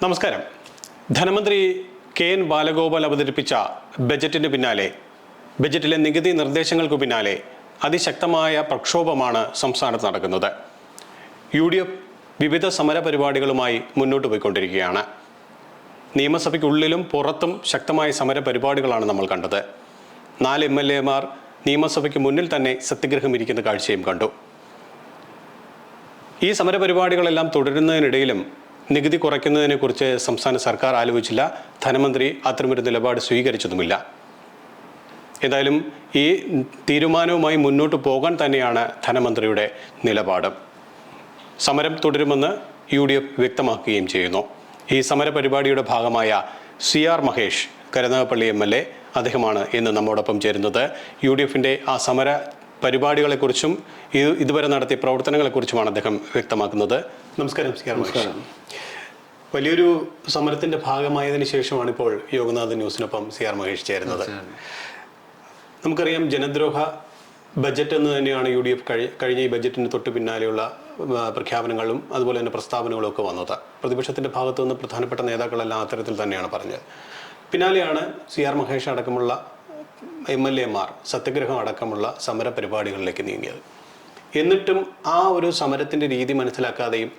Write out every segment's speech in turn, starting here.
നമസ്കാരം. ധനമന്ത്രി കെ.എൻ. ബാലഗോപാൽ അവതരിപ്പിച്ച ബജറ്റിന് പിന്നാലെ, ബജറ്റിലെ നികുതി നിർദ്ദേശങ്ങൾക്ക് പിന്നാലെ അതിശക്തമായ പ്രക്ഷോഭമാണ് സംസ്ഥാനത്ത് നടക്കുന്നത്. UDF വിവിധ സമരപരിപാടികളുമായി മുന്നോട്ട് പോയിക്കൊണ്ടിരിക്കുകയാണ്. നിയമസഭയ്ക്കുള്ളിലും പുറത്തും ശക്തമായ സമരപരിപാടികളാണ് നമ്മൾ കണ്ടത്. 4 MLA-മാർ നിയമസഭയ്ക്ക് മുന്നിൽ തന്നെ സത്യഗ്രഹം ഇരിക്കുന്ന കാഴ്ചയും കണ്ടു. ഈ സമരപരിപാടികളെല്ലാം തുടരുന്നതിനിടയിലും നികുതി കുറയ്ക്കുന്നതിനെക്കുറിച്ച് സംസ്ഥാന സർക്കാർ ആലോചിച്ചില്ല. ധനമന്ത്രി അത്തരമൊരു നിലപാട് സ്വീകരിച്ചതുമില്ല. എന്തായാലും ഈ തീരുമാനവുമായി മുന്നോട്ട് പോകാൻ തന്നെയാണ് ധനമന്ത്രിയുടെ നിലപാട്. സമരം തുടരുമെന്ന് UDF വ്യക്തമാക്കുകയും ചെയ്യുന്നു. ഈ സമരപരിപാടിയുടെ ഭാഗമായ CR മഹേഷ്, കരുനാഗപ്പള്ളി MLA, അദ്ദേഹമാണ് ഇന്ന് നമ്മോടൊപ്പം ചേരുന്നത്. UDF-ന്റെ ആ സമര പരിപാടികളെക്കുറിച്ചും ഇതുവരെ നടത്തിയ പ്രവർത്തനങ്ങളെക്കുറിച്ചുമാണ് അദ്ദേഹം വ്യക്തമാക്കുന്നത്. നമസ്കാരം CR മഹേഷ്. വലിയൊരു സമരത്തിന്റെ ഭാഗമായതിനു ശേഷമാണ് ഇപ്പോൾ യോഗനാഥ് ന്യൂസിനൊപ്പം CR മഹേഷ് ചേരുന്നത്. നമുക്കറിയാം, ജനദ്രോഹ ബജറ്റ് എന്ന് തന്നെയാണ് UDF കഴിഞ്ഞ ഈ ബജറ്റിന് തൊട്ട് പിന്നാലെയുള്ള പ്രഖ്യാപനങ്ങളും അതുപോലെ തന്നെ പ്രസ്താവനകളും ഒക്കെ വന്നത്. പ്രതിപക്ഷത്തിന്റെ ഭാഗത്തു നിന്ന് പ്രധാനപ്പെട്ട നേതാക്കളെല്ലാം അത്തരത്തിൽ തന്നെയാണ് പറഞ്ഞത്. പിന്നാലെയാണ് CR മഹേഷ് അടക്കമുള്ള MLA-മാർ സത്യഗ്രഹം അടക്കമുള്ള സമര പരിപാടികളിലേക്ക് നീങ്ങിയത്. എന്നിട്ടും ആ ഒരു സമരത്തിന്റെ രീതി മനസ്സിലാക്കാതെയും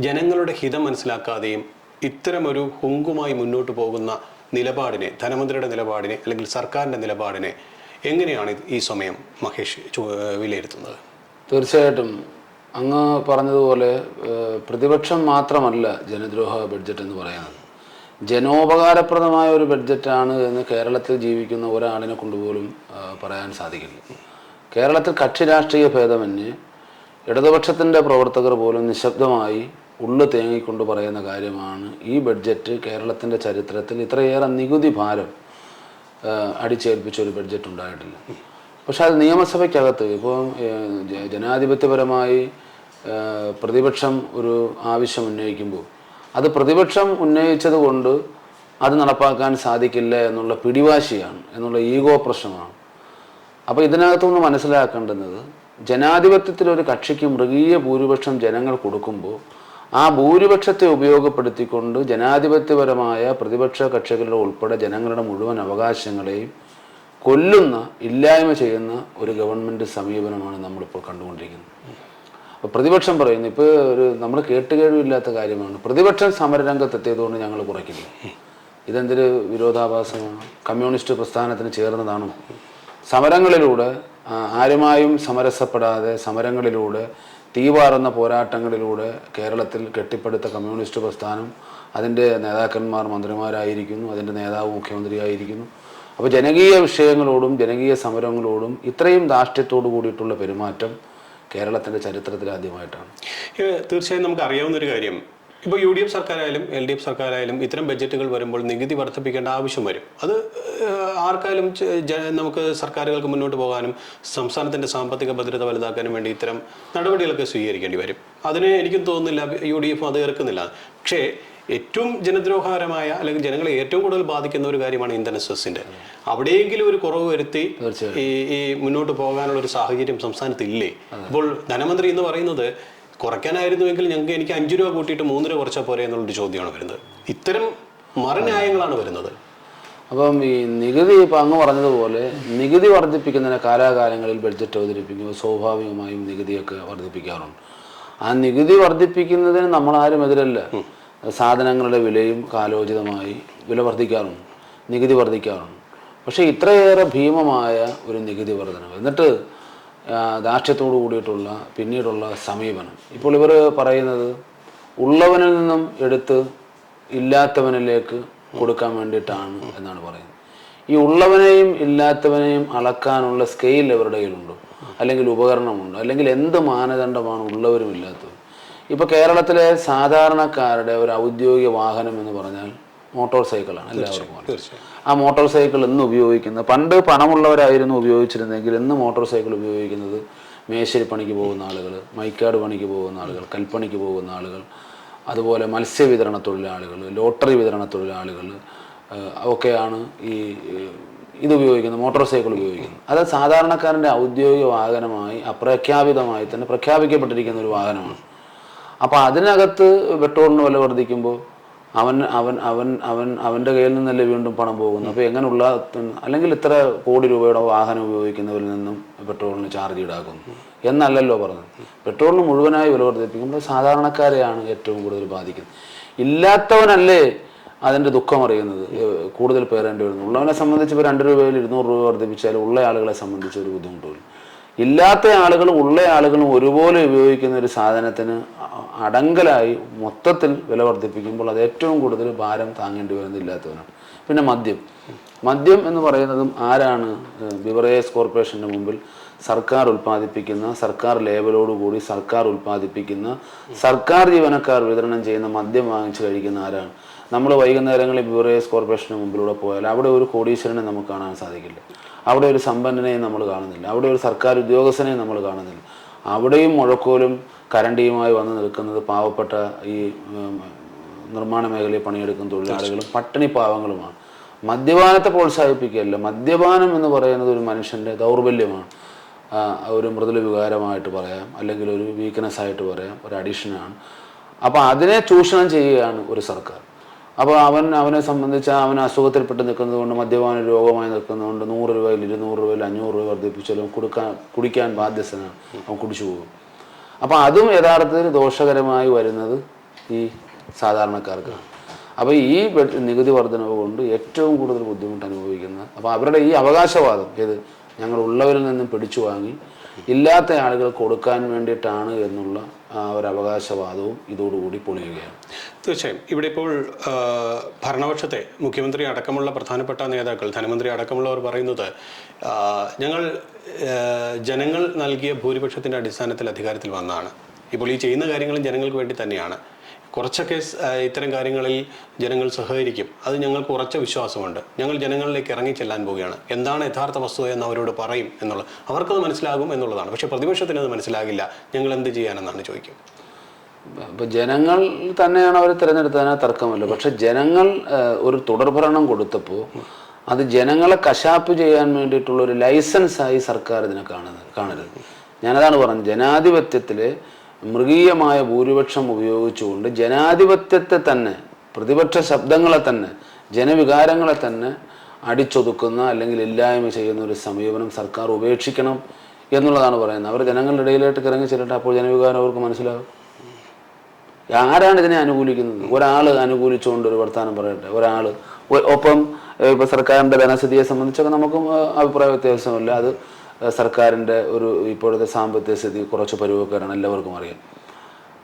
ജനങ്ങളുടെ ഹിതം മനസ്സിലാക്കാതെയും ഇത്തരമൊരു ഹുങ്കുമായി മുന്നോട്ട് പോകുന്ന നിലപാടിനെ, ധനമന്ത്രിയുടെ നിലപാടിനെ അല്ലെങ്കിൽ സർക്കാരിൻ്റെ നിലപാടിനെ എങ്ങനെയാണ് ഈ സമയം മഹേഷ് വിലയിരുത്തുന്നത്? തീർച്ചയായിട്ടും അങ്ങ് പറഞ്ഞതുപോലെ പ്രതിപക്ഷം മാത്രമല്ല ജനദ്രോഹ ബഡ്ജറ്റ് എന്ന് പറയുന്നത്. ജനോപകാരപ്രദമായ ഒരു ബഡ്ജറ്റാണ് എന്ന് കേരളത്തിൽ ജീവിക്കുന്ന ഒരാളിനെ കൊണ്ടുപോലും പറയാൻ സാധിക്കില്ല. കേരളത്തിൽ കക്ഷി രാഷ്ട്രീയ ഭേദമന്യേ ഇടതുപക്ഷത്തിൻ്റെ പ്രവർത്തകർ പോലും നിശബ്ദമായി ഉള്ളു തേങ്ങിക്കൊണ്ട് പറയുന്ന കാര്യമാണ് ഈ ബഡ്ജറ്റ് കേരളത്തിൻ്റെ ചരിത്രത്തിൽ ഇത്രയേറെ നികുതി ഭാരം അടിച്ചേൽപ്പിച്ച ഒരു ബഡ്ജറ്റ് ഉണ്ടായിട്ടില്ല. പക്ഷെ അത് നിയമസഭയ്ക്കകത്ത് ഇപ്പോൾ ജനാധിപത്യപരമായി പ്രതിപക്ഷം ഒരു ആവശ്യം ഉന്നയിക്കുമ്പോൾ അത് പ്രതിപക്ഷം ഉന്നയിച്ചത് കൊണ്ട് അത് നടപ്പാക്കാൻ സാധിക്കില്ല എന്നുള്ള പിടിവാശിയാണ്, എന്നുള്ള ഈഗോ പ്രശ്നമാണ്. അപ്പോൾ ഇതിനകത്തുനിന്ന് മനസ്സിലാക്കേണ്ടുന്നത്, ജനാധിപത്യത്തിലൊരു കക്ഷിക്ക് മൃഗീയ ഭൂരിപക്ഷം ജനങ്ങൾ കൊടുക്കുമ്പോൾ ആ ഭൂരിപക്ഷത്തെ ഉപയോഗപ്പെടുത്തിക്കൊണ്ട് ജനാധിപത്യപരമായ പ്രതിപക്ഷ കക്ഷികളുടെ ഉൾപ്പെടെ ജനങ്ങളുടെ മുഴുവൻ അവകാശങ്ങളെയും കൊല്ലുന്ന, ഇല്ലായ്മ ചെയ്യുന്ന ഒരു ഗവൺമെൻറ് സമീപനമാണ് നമ്മളിപ്പോൾ കണ്ടുകൊണ്ടിരിക്കുന്നത്. അപ്പോൾ പ്രതിപക്ഷം പറയുന്നു, ഇപ്പോൾ നമ്മൾ കേട്ടുകേഴ്വില്ലാത്ത കാര്യമാണ്, പ്രതിപക്ഷം സമരരംഗത്തെത്തിയതുകൊണ്ട് ഞങ്ങൾ കുറയ്ക്കില്ല. ഇതെന്തൊരു വിരോധാഭാസമാണ്? കമ്മ്യൂണിസ്റ്റ് പ്രസ്ഥാനത്തിന് ചേർന്നതാണോ? സമരങ്ങളിലൂടെ ആരുമായും സമരസപ്പെടാതെ സമരങ്ങളിലൂടെ തീവാറുന്ന പോരാട്ടങ്ങളിലൂടെ കേരളത്തിൽ കെട്ടിപ്പടുത്ത കമ്മ്യൂണിസ്റ്റ് പ്രസ്ഥാനം, അതിൻ്റെ നേതാക്കന്മാർ മന്ത്രിമാരായിരിക്കുന്നു, അതിൻ്റെ നേതാവ് മുഖ്യമന്ത്രിയായിരിക്കുന്നു. അപ്പോൾ ജനകീയ വിഷയങ്ങളോടും ജനകീയ സമരങ്ങളോടും ഇത്രയും ധാർഷ്ട്യത്തോടു കൂടിയിട്ടുള്ള പെരുമാറ്റം കേരളത്തിൻ്റെ ചരിത്രത്തിൽ ആദ്യമായിട്ടാണ്. തീർച്ചയായും നമുക്ക് അറിയാവുന്നൊരു കാര്യം, ഇപ്പോൾ UDF സർക്കാരായാലും LDF സർക്കാരായാലും ഇത്തരം ബഡ്ജറ്റുകൾ വരുമ്പോൾ നികുതി വർദ്ധിപ്പിക്കേണ്ട ആവശ്യം വരും. അത് ആർക്കായാലും നമുക്ക് സർക്കാരുകൾക്ക് മുന്നോട്ട് പോകാനും സംസ്ഥാനത്തിൻ്റെ സാമ്പത്തിക ഭദ്രത വലുതാക്കാനും വേണ്ടി ഇത്തരം നടപടികളൊക്കെ സ്വീകരിക്കേണ്ടി വരും. അതിന് എനിക്കും തോന്നുന്നില്ല UDF അത് ഏർക്കുന്നില്ല. പക്ഷേ ഏറ്റവും ജനദ്രോഹകരമായ അല്ലെങ്കിൽ ജനങ്ങളെ ഏറ്റവും കൂടുതൽ ബാധിക്കുന്ന ഒരു കാര്യമാണ് ഇന്ധന സെസ്സിൻ്റെ. അവിടെയെങ്കിലും ഒരു കുറവ് വരുത്തി ഈ മുന്നോട്ട് പോകാനുള്ള ഒരു സാഹചര്യം സംസ്ഥാനത്ത് ഇല്ലേ? അപ്പോൾ ധനമന്ത്രി എന്ന് പറയുന്നത് കുറയ്ക്കാനായിരുന്നുവെങ്കിൽ എനിക്ക് 5 രൂപ കൂട്ടിയിട്ട് 3 രൂപ കുറച്ചാൽ പോരെ എന്നുള്ളൊരു ചോദ്യമാണ് വരുന്നത്. ഇത്തരം മറുന്യായങ്ങളാണ് വരുന്നത്. അപ്പം ഈ നികുതി, ഇപ്പം അങ്ങ് പറഞ്ഞതുപോലെ നികുതി വർദ്ധിപ്പിക്കുന്നതിന് കാലാകാലങ്ങളിൽ ബഡ്ജറ്റ് അവതരിപ്പിക്കുമ്പോൾ സ്വാഭാവികമായും നികുതിയൊക്കെ വർദ്ധിപ്പിക്കാറുണ്ട്. ആ നികുതി വർദ്ധിപ്പിക്കുന്നതിന് നമ്മളാരും എതിരല്ല. സാധനങ്ങളുടെ വിലയും കാലോചിതമായി വില വർദ്ധിക്കാറുണ്ട്, നികുതി വർദ്ധിക്കാറുണ്ട്. പക്ഷേ ഇത്രയേറെ ഭീമമായ ഒരു നികുതി വർധനം, എന്നിട്ട് ധാർഷ്ട്യത്തോടു കൂടിയിട്ടുള്ള പിന്നീടുള്ള സമീപനം. ഇപ്പോൾ ഇവർ പറയുന്നത് ഉള്ളവനിൽ നിന്നും എടുത്ത് ഇല്ലാത്തവനിലേക്ക് കൊടുക്കാൻ വേണ്ടിയിട്ടാണ് എന്നാണ് പറയുന്നത്. ഈ ഉള്ളവനെയും ഇല്ലാത്തവനെയും അളക്കാനുള്ള സ്കെയിൽ അവരുടെ കയ്യിലുണ്ടോ? അല്ലെങ്കിൽ ഉപകരണമുണ്ടോ? അല്ലെങ്കിൽ എന്ത് മാനദണ്ഡമാണ് ഉള്ളവരും ഇല്ലാത്തവരും? ഇപ്പോൾ കേരളത്തിലെ സാധാരണക്കാരുടെ ഒരു ഔദ്യോഗിക വാഹനം എന്ന് പറഞ്ഞാൽ മോട്ടോർ സൈക്കിളാണ് എല്ലാവർക്കും. ആ മോട്ടോർ സൈക്കിൾ ഇന്ന് ഉപയോഗിക്കുന്നത്, പണ്ട് പണമുള്ളവരായിരുന്നു ഉപയോഗിച്ചിരുന്നെങ്കിൽ ഇന്ന് മോട്ടോർ സൈക്കിൾ ഉപയോഗിക്കുന്നത് മേശരി പണിക്ക് പോകുന്ന ആളുകൾ, മൈക്കാട് പണിക്ക് പോകുന്ന ആളുകൾ, കൽപ്പണിക്ക് പോകുന്ന ആളുകൾ, അതുപോലെ മത്സ്യവിതരണ തൊഴിലാളികൾ, ലോട്ടറി വിതരണ തൊഴിലാളികൾ ഒക്കെയാണ് ഇത് ഉപയോഗിക്കുന്നത്, മോട്ടോർ സൈക്കിൾ ഉപയോഗിക്കുന്നത്. അത് സാധാരണക്കാരൻ്റെ ഔദ്യോഗിക വാഹനമായി അപ്രഖ്യാപിതമായി തന്നെ പ്രഖ്യാപിക്കപ്പെട്ടിരിക്കുന്ന ഒരു വാഹനമാണ്. അപ്പോൾ അതിനകത്ത് പെട്രോളിന് വില വർദ്ധിക്കുമ്പോൾ അവൻ അവൻ അവൻ അവൻ അവൻ്റെ കയ്യിൽ നിന്നല്ലേ വീണ്ടും പണം പോകുന്നു. അപ്പോൾ എങ്ങനെയുള്ള, അല്ലെങ്കിൽ ഇത്ര കോടി രൂപയുടെ വാഹനം ഉപയോഗിക്കുന്നവരിൽ നിന്നും പെട്രോളിന് ചാർജ് ഈടാക്കുന്നു എന്നല്ലല്ലോ പറഞ്ഞത്. പെട്രോളിന് മുഴുവനായി വില വർദ്ധിപ്പിക്കുമ്പോൾ സാധാരണക്കാരെയാണ് ഏറ്റവും കൂടുതൽ ബാധിക്കുന്നത്. ഇല്ലാത്തവനല്ലേ അതിൻ്റെ ദുഃഖം അറിയുന്നത്, കൂടുതൽ പേരേണ്ടി വരുന്നു. ഉള്ളവനെ സംബന്ധിച്ച് ഇപ്പോൾ 2 രൂപയിൽ 200 രൂപ വർദ്ധിപ്പിച്ചാൽ ഉള്ള ആളുകളെ സംബന്ധിച്ച് ഒരു ബുദ്ധിമുട്ടില്ല. ഇല്ലാത്ത ആളുകളും ഉള്ള ആളുകളും ഒരുപോലെ ഉപയോഗിക്കുന്ന ഒരു സാധനത്തിന് അടങ്കലായി മൊത്തത്തിൽ വില വർദ്ധിപ്പിക്കുമ്പോൾ അത് ഏറ്റവും കൂടുതൽ ഭാരം താങ്ങേണ്ടി വരുന്നത് ഇല്ലാത്തവനാണ്. പിന്നെ മദ്യം എന്ന് പറയുന്നതും ആരാണ്? ബിവറേജസ് കോർപ്പറേഷൻ്റെ മുമ്പിൽ സർക്കാർ ഉൽപ്പാദിപ്പിക്കുന്ന, സർക്കാർ ലേബലോടുകൂടി സർക്കാർ ഉൽപ്പാദിപ്പിക്കുന്ന, സർക്കാർ ജീവനക്കാർ വിതരണം ചെയ്യുന്ന മദ്യം വാങ്ങിച്ച് കഴിക്കുന്ന ആരാണ്? നമ്മൾ വൈകുന്നേരങ്ങളിൽ ബിവറേജസ് കോർപ്പറേഷന് മുമ്പിലൂടെ പോയാൽ അവിടെ ഒരു കോടീശ്വരനെ നമുക്ക് കാണാൻ സാധിക്കില്ല, അവിടെ ഒരു സമ്പന്നനെയും നമ്മൾ കാണുന്നില്ല, അവിടെ ഒരു സർക്കാർ ഉദ്യോഗസ്ഥനെയും നമ്മൾ കാണുന്നില്ല. അവിടെയും മുഴക്കോലും കരണ്ടിയുമായി വന്ന് നിൽക്കുന്നത് പാവപ്പെട്ട ഈ നിർമ്മാണ മേഖലയിൽ പണിയെടുക്കുന്ന തൊഴിലാളികളും പട്ടിണി പാവങ്ങളുമാണ്. മദ്യപാനത്തെ പ്രോത്സാഹിപ്പിക്കുകയല്ല. മദ്യപാനം എന്ന് പറയുന്നത് ഒരു മനുഷ്യൻ്റെ ദൗർബല്യമാണ്, ഒരു മൃദുല വികാരമായിട്ട് പറയാം, അല്ലെങ്കിൽ ഒരു വീക്ക്നെസ് ആയിട്ട് പറയാം, ഒരു അഡിക്ഷനാണ്. അപ്പോൾ അതിനെ ചൂഷണം ചെയ്യുകയാണ് ഒരു സർക്കാർ. അപ്പോൾ അവനെ സംബന്ധിച്ച് അവൻ അസുഖത്തിൽപ്പെട്ട് നിൽക്കുന്നത് കൊണ്ട്, മദ്യപാന രോഗമായി നിൽക്കുന്നതുകൊണ്ട് 100 രൂപയിൽ 200 രൂപയിൽ 500 രൂപ വർദ്ധിപ്പിച്ചാലും കുടിക്കാൻ ബാധ്യസ്ഥനാണ്, അവൻ കുടിച്ചു പോകും. അപ്പോൾ അതും യഥാർത്ഥത്തിൽ ദോഷകരമായി വരുന്നത് ഈ സാധാരണക്കാർക്കാണ്. അപ്പോൾ ഈ നികുതി വർധനവ് കൊണ്ട് ഏറ്റവും കൂടുതൽ ബുദ്ധിമുട്ട് അനുഭവിക്കുന്ന, അപ്പോൾ അവരുടെ ഈ അവകാശവാദം ഞങ്ങൾ ഉള്ളവരിൽ നിന്നും പിടിച്ചു വാങ്ങി ഇല്ലാത്ത ആളുകൾ കൊടുക്കാൻ വേണ്ടിയിട്ടാണ് എന്നുള്ള ഒരു അവകാശവാദവും ഇതോടുകൂടി പൊളിയുകയാണ്. തീർച്ചയായും ഇവിടെ ഇപ്പോൾ ഭരണപക്ഷത്തെ മുഖ്യമന്ത്രി അടക്കമുള്ള പ്രധാനപ്പെട്ട നേതാക്കൾ, ധനമന്ത്രി അടക്കമുള്ളവർ പറയുന്നത് ഞങ്ങൾ ജനങ്ങൾ നൽകിയ ഭൂരിപക്ഷത്തിൻ്റെ അടിസ്ഥാനത്തിൽ അധികാരത്തിൽ വന്നതാണ്. ഇപ്പോൾ ഈ ചെയ്യുന്ന കാര്യങ്ങളും ജനങ്ങൾക്ക് വേണ്ടി തന്നെയാണ്. കുറച്ചൊക്കെ ഇത്തരം കാര്യങ്ങളിൽ ജനങ്ങൾ സഹകരിക്കും, അത് ഞങ്ങൾക്ക് ഉറച്ച വിശ്വാസമുണ്ട്. ഞങ്ങൾ ജനങ്ങളിലേക്ക് ഇറങ്ങി ചെല്ലാൻ പോവുകയാണ്. എന്താണ് യഥാർത്ഥ വസ്തുത എന്ന് അവരോട് പറയും എന്നുള്ളത് അവർക്കത് മനസ്സിലാകും എന്നുള്ളതാണ്. പക്ഷേ പ്രതിപക്ഷത്തിന് അത് മനസ്സിലാകില്ല. ഞങ്ങൾ എന്ത് ചെയ്യാനെന്നാണ് ചോദിക്കും. ഇപ്പോൾ ജനങ്ങൾ തന്നെയാണ് അവർ തിരഞ്ഞെടുത്തതിന് തർക്കമല്ല. പക്ഷെ ജനങ്ങൾ ഒരു തുടർഭരണം കൊടുത്തപ്പോൾ അത് ജനങ്ങളെ കശാപ്പ് ചെയ്യാൻ വേണ്ടിയിട്ടുള്ള ഒരു ലൈസൻസായി സർക്കാർ ഇതിനെ കാണരുത്. ഞാനതാണ് പറഞ്ഞത്. ജനാധിപത്യത്തിലെ മൃഗീയമായ ഭൂരിപക്ഷം ഉപയോഗിച്ചുകൊണ്ട് ജനാധിപത്യത്തെ തന്നെ, പ്രതിപക്ഷ ശബ്ദങ്ങളെ തന്നെ, ജനവികാരങ്ങളെ തന്നെ അടിച്ചൊതുക്കുന്ന അല്ലെങ്കിൽ ഇല്ലായ്മ ചെയ്യുന്ന ഒരു സമീപനം സർക്കാർ ഉപേക്ഷിക്കണം എന്നുള്ളതാണ് പറയുന്നത്. അവർ ജനങ്ങളുടെ ഇടയിലേക്ക് ഇറങ്ങി ചെല്ലട്ടെ, അപ്പോൾ ജനവികാരം അവർക്ക് മനസ്സിലാകും. ആരാണ് ഇതിനെ അനുകൂലിക്കുന്നത്? ഒരാൾ അനുകൂലിച്ചുകൊണ്ട് ഒരു വർത്തമാനം പറയട്ടെ, ഒരാൾ ഒപ്പം. ഇപ്പോൾ സർക്കാരിൻ്റെ ധനസ്ഥിതിയെ സംബന്ധിച്ചൊക്കെ നമുക്കും അഭിപ്രായ വ്യത്യാസമില്ല. അത് സർക്കാരിൻ്റെ ഒരു ഇപ്പോഴത്തെ സാമ്പത്തിക സ്ഥിതി കുറച്ച് പരുവക്കാരാണ്, എല്ലാവർക്കും അറിയാം.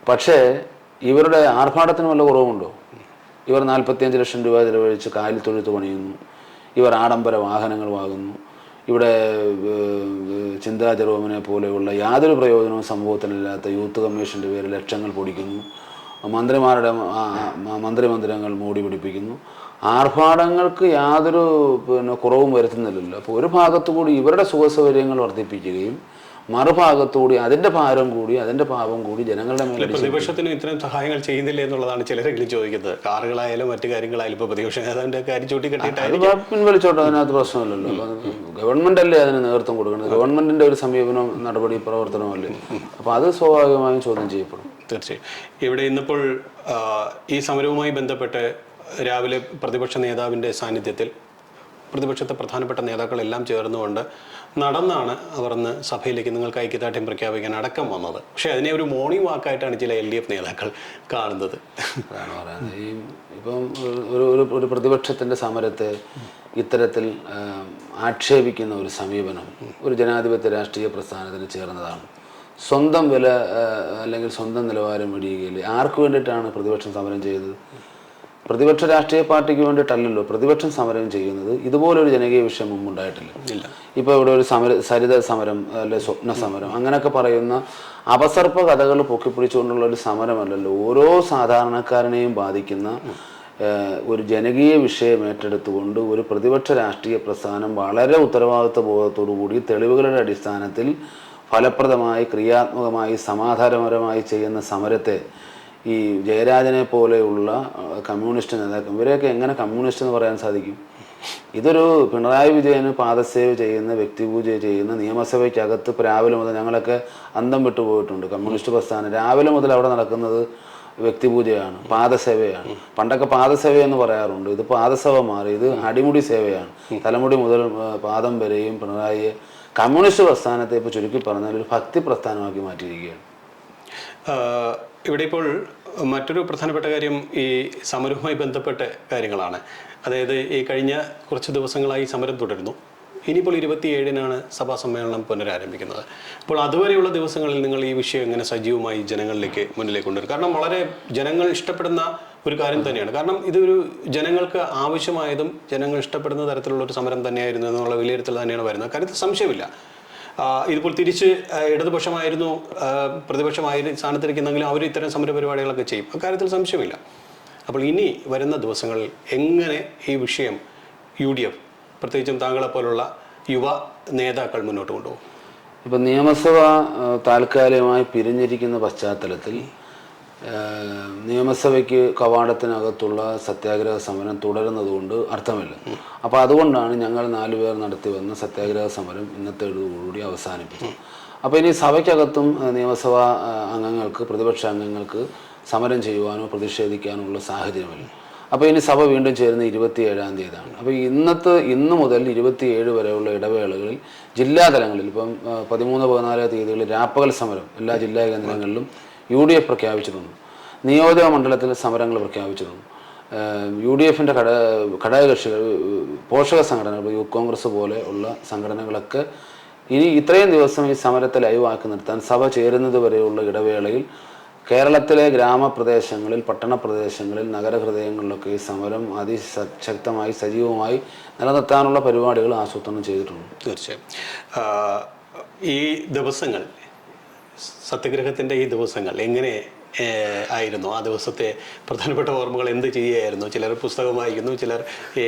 പക്ഷേ ഇവരുടെ ആർഭാടത്തിന് വല്ല കുറവുണ്ടോ? ഇവർ 45 ലക്ഷം രൂപ ചിലവഴിച്ച് കാലിൽ തൊഴുത്ത് പണിയുന്നു, ഇവർ ആഡംബര വാഹനങ്ങൾ വാങ്ങുന്നു, ഇവിടെ ചിന്താ ജെറോമിനെ പോലെയുള്ള യാതൊരു പ്രയോജനവും സമൂഹത്തിലില്ലാത്ത യൂത്ത് കമ്മീഷൻ്റെ പേരിൽ ലക്ഷങ്ങൾ പൊടിക്കുന്നു, മന്ത്രിമന്ദിരങ്ങൾ മൂടി പിടിപ്പിക്കുന്നു. ആർഭാടങ്ങൾക്ക് യാതൊരു കുറവും വരുത്തുന്നില്ലല്ലോ. അപ്പോൾ ഒരു ഭാഗത്തുകൂടി ഇവരുടെ സുഖസൗകര്യങ്ങൾ വർദ്ധിപ്പിക്കുകയും മറുഭാഗത്തുകൂടി അതിൻ്റെ ഭാരം കൂടി, അതിൻ്റെ പാപം കൂടി ജനങ്ങളുടെ മേലെ. പ്രതിപക്ഷത്തിന് ഇത്തരം സഹായങ്ങൾ ചെയ്യുന്നില്ല എന്നുള്ളതാണ് ചിലരെങ്കിലും ചോദിക്കുന്നത്. കാറുകളായാലും മറ്റു കാര്യങ്ങളായാലും ഇപ്പോൾ പ്രതിപക്ഷ നേതാവിൻ്റെ കാര്യം ചൂണ്ടിക്കെട്ടിയിട്ട് പിൻവലിച്ചോട്ടെ, അതിനകത്ത് പ്രശ്നമില്ലല്ലോ. ഗവൺമെന്റ് അല്ലേ അതിന് നേതൃത്വം കൊടുക്കുന്നത്, ഗവൺമെന്റിന്റെ ഒരു സമീപനം, നടപടി, പ്രവർത്തനമല്ലേ. അപ്പോൾ അത് സ്വാഭാവികമായും ചോദ്യം ചെയ്യപ്പെടും. തീർച്ചയായും. ഇവിടെ ഇന്നിപ്പോൾ ഈ സമരവുമായി ബന്ധപ്പെട്ട് രാവിലെ പ്രതിപക്ഷ നേതാവിൻ്റെ സാന്നിധ്യത്തിൽ പ്രതിപക്ഷത്തെ പ്രധാനപ്പെട്ട നേതാക്കളെല്ലാം ചേർന്നുകൊണ്ട് നടന്നാണ് അവർ ഇന്ന് സഭയിലേക്ക് നിങ്ങൾക്ക് ഐക്യദാർഢ്യം പ്രഖ്യാപിക്കാൻ അടക്കം വന്നത്. പക്ഷേ അതിനെ ഒരു മോർണിംഗ് വാക്കായിട്ടാണ് ചില LDF നേതാക്കൾ കാണുന്നത്. അതാണ് പറയുന്നത്. ഇപ്പം ഒരു പ്രതിപക്ഷത്തിൻ്റെ സമരത്തെ ഇത്തരത്തിൽ ആക്ഷേപിക്കുന്ന ഒരു സമീപനം ഒരു ജനാധിപത്യ രാഷ്ട്രീയ പ്രസ്ഥാനത്തിന് ചേർന്നതാണ്. സ്വന്തം വില അല്ലെങ്കിൽ സ്വന്തം നിലവാരം വെടിയുകയില്ല. ആർക്ക് വേണ്ടിയിട്ടാണ് പ്രതിപക്ഷം സമരം ചെയ്തത്? പ്രതിപക്ഷ രാഷ്ട്രീയ പാർട്ടിക്ക് വേണ്ടിയിട്ടല്ലല്ലോ പ്രതിപക്ഷം സമരം ചെയ്യുന്നത്. ഇതുപോലൊരു ജനകീയ വിഷയം മുമ്പുണ്ടായിട്ടില്ല. ഇപ്പോൾ ഇവിടെ ഒരു സരിത സമരം അല്ലെ സ്വപ്ന സമരം അങ്ങനെയൊക്കെ പറയുന്ന അപസർപ്പ കഥകൾ പൊക്കിപ്പിടിച്ചുകൊണ്ടുള്ള ഒരു സമരമല്ലല്ലോ. ഓരോ സാധാരണക്കാരനെയും ബാധിക്കുന്ന ഒരു ജനകീയ വിഷയം ഏറ്റെടുത്തുകൊണ്ട് ഒരു പ്രതിപക്ഷ രാഷ്ട്രീയ പ്രസ്ഥാനം വളരെ ഉത്തരവാദിത്വ ബോധത്തോടു കൂടി തെളിവുകളുടെ അടിസ്ഥാനത്തിൽ ഫലപ്രദമായി, ക്രിയാത്മകമായി, സമാധാനപരമായി ചെയ്യുന്ന സമരത്തെ ഈ ജയരാജനെ പോലെയുള്ള കമ്മ്യൂണിസ്റ്റ് നേതാക്കൾ, ഇവരെയൊക്കെ എങ്ങനെ കമ്മ്യൂണിസ്റ്റ് എന്ന് പറയാൻ സാധിക്കും? ഇതൊരു പിണറായി വിജയന് പാദസേവ ചെയ്യുന്ന, വ്യക്തിപൂജ ചെയ്യുന്ന, നിയമസഭയ്ക്കകത്ത് ഇപ്പോൾ രാവിലെ മുതൽ ഞങ്ങളൊക്കെ അന്തം വിട്ടുപോയിട്ടുണ്ട്. കമ്മ്യൂണിസ്റ്റ് പ്രസ്ഥാനം രാവിലെ മുതൽ അവിടെ നടക്കുന്നത് വ്യക്തിപൂജയാണ്, പാദസേവയാണ്. പണ്ടൊക്കെ പാദസേവ എന്ന് പറയാറുണ്ട്, ഇത് പാദസേവ മാറി, ഇത് അടിമുടി സേവയാണ്. തലമുടി മുതൽ പാദം വരെയും പിണറായിയെ കമ്മ്യൂണിസ്റ്റ് പ്രസ്ഥാനത്തെ ഇപ്പോൾ ചുരുക്കി പറഞ്ഞാൽ ഒരു ഭക്തി പ്രസ്ഥാനമാക്കി മാറ്റിയിരിക്കുകയാണ്. ഇവിടെ ഇപ്പോൾ മറ്റൊരു പ്രധാനപ്പെട്ട കാര്യം ഈ സമരവുമായി ബന്ധപ്പെട്ട കാര്യങ്ങളാണ്. അതായത് ഈ കഴിഞ്ഞ കുറച്ച് ദിവസങ്ങളായി സമരം തുടരുന്നു. ഇനിയിപ്പോൾ 27-നാണ് സഭാ സമ്മേളനം പുനരാരംഭിക്കുന്നത്. അപ്പോൾ അതുവരെയുള്ള ദിവസങ്ങളിൽ നിങ്ങൾ ഈ വിഷയം എങ്ങനെ സജീവമായി ജനങ്ങളിലേക്ക് മുന്നിലേക്ക് കൊണ്ടുവരും? കാരണം വളരെ ജനങ്ങൾ ഇഷ്ടപ്പെടുന്ന ഒരു കാര്യം തന്നെയാണ്. കാരണം ഇതൊരു ജനങ്ങൾക്ക് ആവശ്യമായതും ജനങ്ങൾ ഇഷ്ടപ്പെടുന്ന തരത്തിലുള്ള ഒരു സമരം തന്നെയായിരുന്നു എന്നുള്ള വിലയിരുത്തൽ തന്നെയാണ് വരുന്നത്. കാര്യത്തിൽ സംശയമില്ല. ഇതിപ്പോൾ തിരിച്ച് ഇടതുപക്ഷമായിരുന്നു പ്രതിപക്ഷമായിരുന്നു സ്ഥാനത്തിരിക്കുന്നെങ്കിലും അവർ ഇത്തരം സമരപരിപാടികളൊക്കെ ചെയ്യും, അക്കാര്യത്തിൽ സംശയമില്ല. അപ്പോൾ ഇനി വരുന്ന ദിവസങ്ങളിൽ എങ്ങനെ ഈ വിഷയം UDF പ്രത്യേകിച്ചും താങ്കളെപ്പോലുള്ള യുവ നേതാക്കൾ മുന്നോട്ട് കൊണ്ടുപോകും? ഇപ്പം നിയമസഭ താൽക്കാലികമായി പിരിഞ്ഞിരിക്കുന്ന പശ്ചാത്തലത്തിൽ നിയമസഭയ്ക്ക് കവാടത്തിനകത്തുള്ള സത്യാഗ്രഹ സമരം തുടരുന്നതുകൊണ്ട് അർത്ഥമില്ല. അപ്പോൾ അതുകൊണ്ടാണ് ഞങ്ങൾ 4 പേർ നടത്തി വന്ന സത്യാഗ്രഹ സമരം ഇന്നത്തെ കൂടി അവസാനിപ്പിച്ചത്. അപ്പോൾ ഇനി സഭയ്ക്കകത്തും നിയമസഭാ അംഗങ്ങൾക്ക്, പ്രതിപക്ഷ അംഗങ്ങൾക്ക് സമരം ചെയ്യുവാനോ പ്രതിഷേധിക്കാനോ ഉള്ള സാഹചര്യമില്ല. അപ്പോൾ ഇനി സഭ വീണ്ടും ചേരുന്ന 27-ാം തീയതിയാണ്. അപ്പോൾ ഇന്ന് മുതൽ 27 വരെയുള്ള ഇടവേളകളിൽ ജില്ലാതലങ്ങളിൽ ഇപ്പം 13, 14 തീയതികളിൽ രാപ്പകൽ സമരം എല്ലാ ജില്ലാ കേന്ദ്രങ്ങളിലും UDF പ്രഖ്യാപിച്ചിട്ടുണ്ട്. നിയോജക മണ്ഡലത്തിൽ സമരങ്ങൾ പ്രഖ്യാപിച്ചിട്ടുണ്ട്. UDFൻ്റെ ഘടകകക്ഷികൾ, പോഷക സംഘടനകൾ, യൂത്ത് കോൺഗ്രസ് പോലെ ഉള്ള സംഘടനകളൊക്കെ ഇനി ഇത്രയും ദിവസം ഈ സമരത്തെ ലൈവാക്കി നിർത്താൻ സഭ ചേരുന്നത് വരെയുള്ള ഇടവേളയിൽ കേരളത്തിലെ ഗ്രാമപ്രദേശങ്ങളിൽ, പട്ടണപ്രദേശങ്ങളിൽ, നഗരഹൃദയങ്ങളിലൊക്കെ ഈ സമരം അതിശക്തമായി സജീവമായി നിലനിർത്താനുള്ള പരിപാടികൾ ആസൂത്രണം ചെയ്തിട്ടുണ്ട്. തീർച്ചയായും ഈ ദിവസങ്ങൾ, സത്യഗ്രഹത്തിൻ്റെ ഈ ദിവസങ്ങൾ എങ്ങനെ ആയിരുന്നു? ആ ദിവസത്തെ പ്രധാനപ്പെട്ട ഓർമ്മകൾ എന്ത് ചെയ്യുകയായിരുന്നു? ചിലർ പുസ്തകം വായിക്കുന്നു, ചിലർ ഈ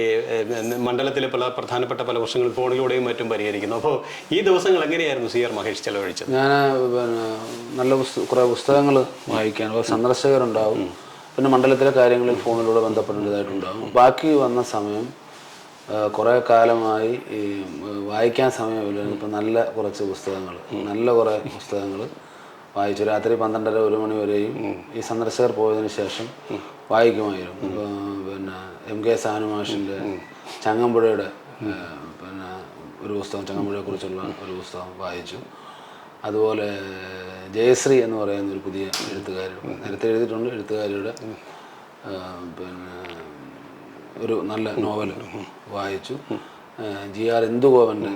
മണ്ഡലത്തിലെ പ്രധാനപ്പെട്ട പല പ്രശ്നങ്ങൾ ഫോണിലൂടെയും മറ്റും പരിഹരിക്കുന്നു. അപ്പോൾ ഈ ദിവസങ്ങൾ എങ്ങനെയായിരുന്നു CR മഹേഷ് ചെലവഴിച്ചത്? ഞാൻ നല്ല കുറേ പുസ്തകങ്ങൾ വായിക്കാൻ സന്ദർശകരുണ്ടാവും, പിന്നെ മണ്ഡലത്തിലെ കാര്യങ്ങളിൽ ഫോണിലൂടെ ബന്ധപ്പെടേണ്ടതായിട്ടുണ്ടാകും. ബാക്കി വന്ന സമയം കുറേ കാലമായി ഈ വായിക്കാൻ സമയമില്ല. ഇപ്പം നല്ല കുറച്ച് പുസ്തകങ്ങൾ, നല്ല കുറേ പുസ്തകങ്ങൾ വായിച്ചു. രാത്രി 12:30, 1 മണി വരെയും ഈ സന്ദർശകർ പോയതിനു ശേഷം വായിക്കുമായിരുന്നു. പിന്നെ MK സാനുമാഷിൻ്റെ ചങ്ങമ്പുഴയുടെ പിന്നെ ഒരു പുസ്തകം, ചങ്ങമ്പുഴയെക്കുറിച്ചുള്ള ഒരു പുസ്തകം വായിച്ചു. അതുപോലെ ജയശ്രീ എന്ന് പറയുന്ന ഒരു പുതിയ എഴുത്തുകാരി, നേരത്തെ എഴുതിയിട്ടുണ്ട്, എഴുത്തുകാരിയുടെ പിന്നെ ഒരു നല്ല നോവൽ വായിച്ചു. GR ഇന്ദുഗോപൻ്റെ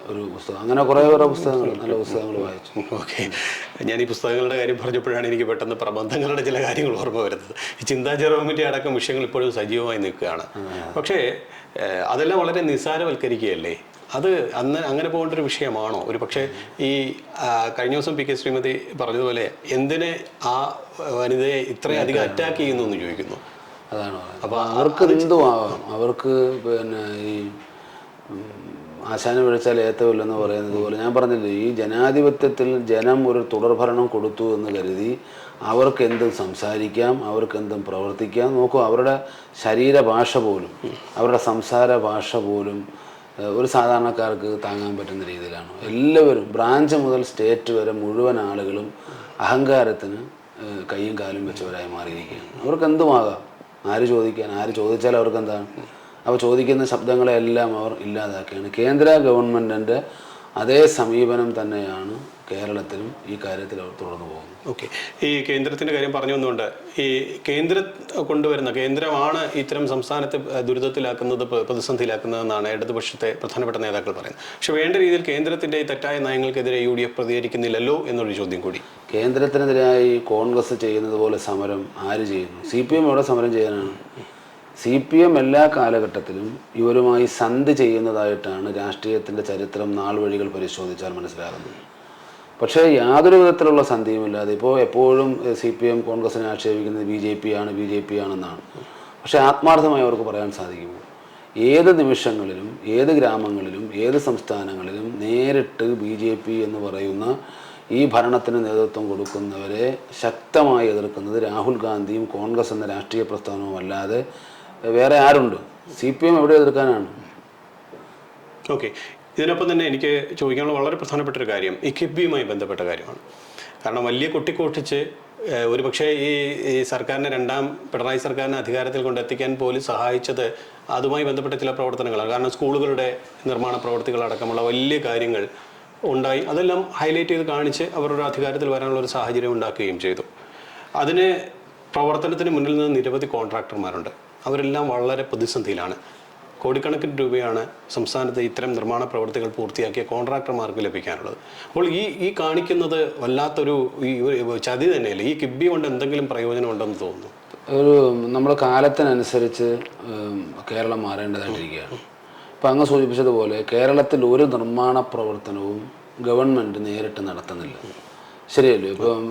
ഒരു പുസ്തകം, അങ്ങനെ കുറേ പുസ്തകങ്ങൾ, നല്ല പുസ്തകങ്ങൾ വായിച്ചു. ഓക്കെ, ഞാൻ ഈ പുസ്തകങ്ങളുടെ കാര്യം പറഞ്ഞപ്പോഴാണ് എനിക്ക് പെട്ടെന്ന് പ്രബന്ധങ്ങളുടെ ചില കാര്യങ്ങൾ ഓർമ്മ വരുന്നത്. ഈ ചിന്താ ജെറോമിൻ്റെ അടക്കം വിഷയങ്ങൾ ഇപ്പോഴും സജീവമായി നിൽക്കുകയാണ്. പക്ഷേ അതെല്ലാം വളരെ നിസ്സാരവൽക്കരിക്കുകയല്ലേ? അത് അങ്ങനെ പോകേണ്ട ഒരു വിഷയമാണോ? ഒരു പക്ഷേ ഈ കഴിഞ്ഞ ദിവസം PK ശ്രീമതി പറഞ്ഞതുപോലെ എന്തിനെ ആ വനിതയെ ഇത്രയധികം അറ്റാക്ക് ചെയ്യുന്നു എന്ന് ചോദിക്കുന്നു. അതാണ്. അപ്പോൾ അവർക്ക് എന്തുമാവാം, അവർക്ക് പിന്നെ ഈ ആശാന് വിളിച്ചാൽ ഏത്തമില്ലെന്ന് പറയുന്നത് പോലെ ഞാൻ പറഞ്ഞില്ലേ, ഈ ജനാധിപത്യത്തിൽ ജനം ഒരു തുടർഭരണം കൊടുത്തു എന്ന് കരുതി അവർക്ക് എന്തും സംസാരിക്കാം, അവർക്ക് എന്തും പ്രവർത്തിക്കാം. നോക്കൂ, അവരുടെ ശരീരഭാഷ പോലും, അവരുടെ സംസാര ഭാഷ പോലും ഒരു സാധാരണക്കാർക്ക് താങ്ങാൻ പറ്റുന്ന രീതിയിലാണ്. എല്ലാവരും ബ്രാഞ്ച് മുതൽ സ്റ്റേറ്റ് വരെ മുഴുവൻ ആളുകളും അഹങ്കാരത്തിന് കൈയും കാലും വെച്ചവരായി മാറിയിരിക്കുകയാണ്. അവർക്ക് എന്തുമാകാം, ആര് ചോദിക്കാൻ, ആര് ചോദിച്ചാൽ അവർക്ക് എന്താണ്? അപ്പോൾ ചോദിക്കുന്ന ശബ്ദങ്ങളെല്ലാം അവർ ഇല്ലാതാക്കുകയാണ്. കേന്ദ്ര ഗവൺമെൻറ്റിൻ്റെ അതേ സമീപനം തന്നെയാണ് കേരളത്തിലും ഈ കാര്യത്തിൽ അവർ തുടർന്നു പോകുന്നത്. ഓക്കെ, ഈ കേന്ദ്രത്തിൻ്റെ കാര്യം പറഞ്ഞു വന്നുകൊണ്ട് ഈ കേന്ദ്രമാണ് ഇത്തരം സംസ്ഥാനത്തെ ദുരിതത്തിലാക്കുന്നത്, പ്രതിസന്ധിയിലാക്കുന്നതെന്നാണ് ഇടതുപക്ഷത്തെ പ്രധാനപ്പെട്ട നേതാക്കൾ പറയുന്നത്. പക്ഷെ വേണ്ട രീതിയിൽ കേന്ദ്രത്തിൻ്റെ ഈ തെറ്റായ നയങ്ങൾക്കെതിരെ UDF പ്രതികരിക്കുന്നില്ലല്ലോ എന്നൊരു ചോദ്യം കൂടി. കേന്ദ്രത്തിനെതിരായി കോൺഗ്രസ് ചെയ്യുന്നത് പോലെ സമരം ആര് ചെയ്യുന്നു? CPM എവിടെ സമരം ചെയ്യാനാണ്? CPM എല്ലാ കാലഘട്ടത്തിലും ഇവരുമായി സന്ധി ചെയ്യുന്നതായിട്ടാണ് രാഷ്ട്രീയത്തിൻ്റെ ചരിത്രം നാൾ വഴികൾ പരിശോധിച്ചാൽ മനസ്സിലാകുന്നത്. പക്ഷേ യാതൊരു വിധത്തിലുള്ള സന്ധിയുമില്ലാതെ ഇപ്പോൾ എപ്പോഴും CPM കോൺഗ്രസിനെ ആക്ഷേപിക്കുന്നത് BJP ആണെന്നാണ്. പക്ഷേ ആത്മാർത്ഥമായി അവർക്ക് പറയാൻ സാധിക്കുമോ? ഏത് നിമിഷങ്ങളിലും, ഏത് ഗ്രാമങ്ങളിലും, ഏത് സംസ്ഥാനങ്ങളിലും നേരിട്ട് BJP എന്ന് പറയുന്ന ഈ ഭരണത്തിന് നേതൃത്വം കൊടുക്കുന്നവരെ ശക്തമായി എതിർക്കുന്നത് രാഹുൽ ഗാന്ധിയും കോൺഗ്രസ് എന്ന രാഷ്ട്രീയ പ്രസ്ഥാനവും അല്ലാതെ വേറെ ആരുണ്ട്? CPM എവിടെ എതിർക്കാനാണ്? ഓക്കെ, ഇതിനൊപ്പം തന്നെ എനിക്ക് ചോദിക്കാനുള്ള വളരെ പ്രധാനപ്പെട്ട ഒരു കാര്യം ഈ കിഫ്ബിയുമായി ബന്ധപ്പെട്ട കാര്യമാണ്. കാരണം വലിയ കൊട്ടിക്കോട്ടിച്ച് ഒരുപക്ഷെ ഈ സർക്കാരിനെ പിണറായി സർക്കാരിനെ അധികാരത്തിൽ കൊണ്ടെത്തിക്കാൻ പോലും സഹായിച്ചത് അതുമായി ബന്ധപ്പെട്ട ചില പ്രവർത്തനങ്ങളാണ്. കാരണം സ്കൂളുകളുടെ നിർമ്മാണ പ്രവർത്തികളടക്കമുള്ള വലിയ കാര്യങ്ങൾ ഉണ്ടായി. അതെല്ലാം ഹൈലൈറ്റ് ചെയ്ത് കാണിച്ച് അവരുടെ അധികാരത്തിൽ വരാനുള്ള ഒരു സാഹചര്യം ഉണ്ടാക്കുകയും ചെയ്തു. അതിന് പ്രവർത്തനത്തിന് മുന്നിൽ നിന്ന് നിരവധി കോൺട്രാക്ടർമാരുണ്ട്. അവരെല്ലാം വളരെ പ്രതിസന്ധിയിലാണ്. കോടിക്കണക്കിന് രൂപയാണ് സംസ്ഥാനത്ത് ഇത്തരം നിർമ്മാണ പ്രവർത്തികൾ പൂർത്തിയാക്കിയ കോൺട്രാക്ടർമാർക്ക് ലഭിക്കാനുള്ളത്. അപ്പോൾ ഈ കാണിക്കുന്നത് വല്ലാത്തൊരു ചതി തന്നെയല്ലേ? ഈ കിഫ്ബി കൊണ്ട് എന്തെങ്കിലും പ്രയോജനം ഉണ്ടെന്ന് തോന്നുന്നു. നമ്മൾ കാലത്തിനനുസരിച്ച് കേരളം മാറേണ്ടതായിട്ടിരിക്കുകയാണ്. ഇപ്പം അങ്ങ് സൂചിപ്പിച്ചതുപോലെ കേരളത്തിൽ ഒരു നിർമ്മാണ പ്രവർത്തനവും ഗവൺമെൻറ് നേരിട്ട് നടത്തുന്നില്ല. ശരിയല്ലേ? ഇപ്പം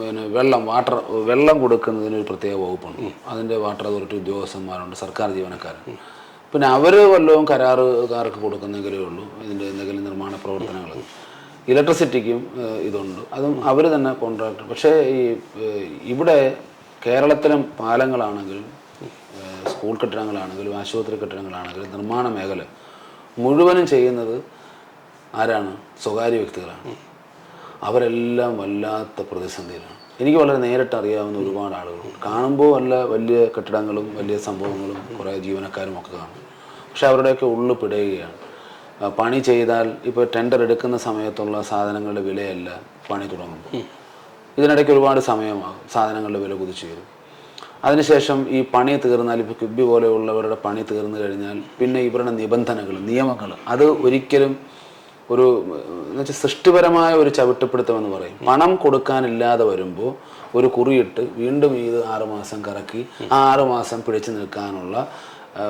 വെള്ളം കൊടുക്കുന്നതിനൊരു പ്രത്യേക വകുപ്പുണ്ട്. അതിൻ്റെ വാട്ടർ അതോറിറ്റി ഉദ്യോഗസ്ഥന്മാരുണ്ട്, സർക്കാർ ജീവനക്കാരുണ്ട്. പിന്നെ അവർ വല്ലതും കരാറുകാർക്ക് കൊടുക്കുന്നെങ്കിലേ ഉള്ളൂ ഇതിൻ്റെ എന്തെങ്കിലും നിർമ്മാണ പ്രവർത്തനങ്ങൾ. ഇലക്ട്രിസിറ്റിക്കും ഇതുണ്ട്, അതും അവർ തന്നെ കോൺട്രാക്ടർ. പക്ഷേ ഇവിടെ കേരളത്തിലും പാലങ്ങളാണെങ്കിലും സ്കൂൾ കെട്ടിടങ്ങളാണെങ്കിലും ആശുപത്രി കെട്ടിടങ്ങളാണെങ്കിലും നിർമ്മാണ മേഖല മുഴുവനും ചെയ്യുന്നത് ആരാണ്? സ്വകാര്യ വ്യക്തികളാണ്. അവരെല്ലാം വല്ലാത്ത പ്രതിസന്ധിയിലാണ്. എനിക്ക് വളരെ നേരിട്ട് അറിയാവുന്ന ഒരുപാട് ആളുകൾ കാണുമ്പോൾ വലിയ കെട്ടിടങ്ങളും വലിയ സംഭവങ്ങളും കുറേ ജീവനക്കാരും ഒക്കെ കാണും. പക്ഷെ അവരുടെയൊക്കെ ഉള്ളു പിടയുകയാണ്. പണി ചെയ്താൽ ഇപ്പോൾ ടെൻഡർ എടുക്കുന്ന സമയത്തുള്ള സാധനങ്ങളുടെ വിലയല്ല പണി തുടങ്ങുമ്പോൾ. ഇതിനിടയ്ക്ക് ഒരുപാട് സമയമാകും, സാധനങ്ങളുടെ വില കുതിച്ചു വരും. അതിനുശേഷം ഈ പണി തീർന്നാൽ, ഇപ്പോൾ കിഫ്ബി പോലെയുള്ളവരുടെ പണി തീർന്നു കഴിഞ്ഞാൽ പിന്നെ ഇവരുടെ നിബന്ധനകൾ, നിയമങ്ങൾ അത് ഒരിക്കലും എന്നുവെച്ചാൽ സൃഷ്ടിപരമായ ഒരു ചവിട്ടുപിടുത്തമെന്ന് പറയും. പണം കൊടുക്കാനില്ലാതെ വരുമ്പോൾ ഒരു കുറിയിട്ട് വീണ്ടും ഇത് 6 മാസം കറക്കി ആ 6 മാസം പിടിച്ചു നിൽക്കാനുള്ള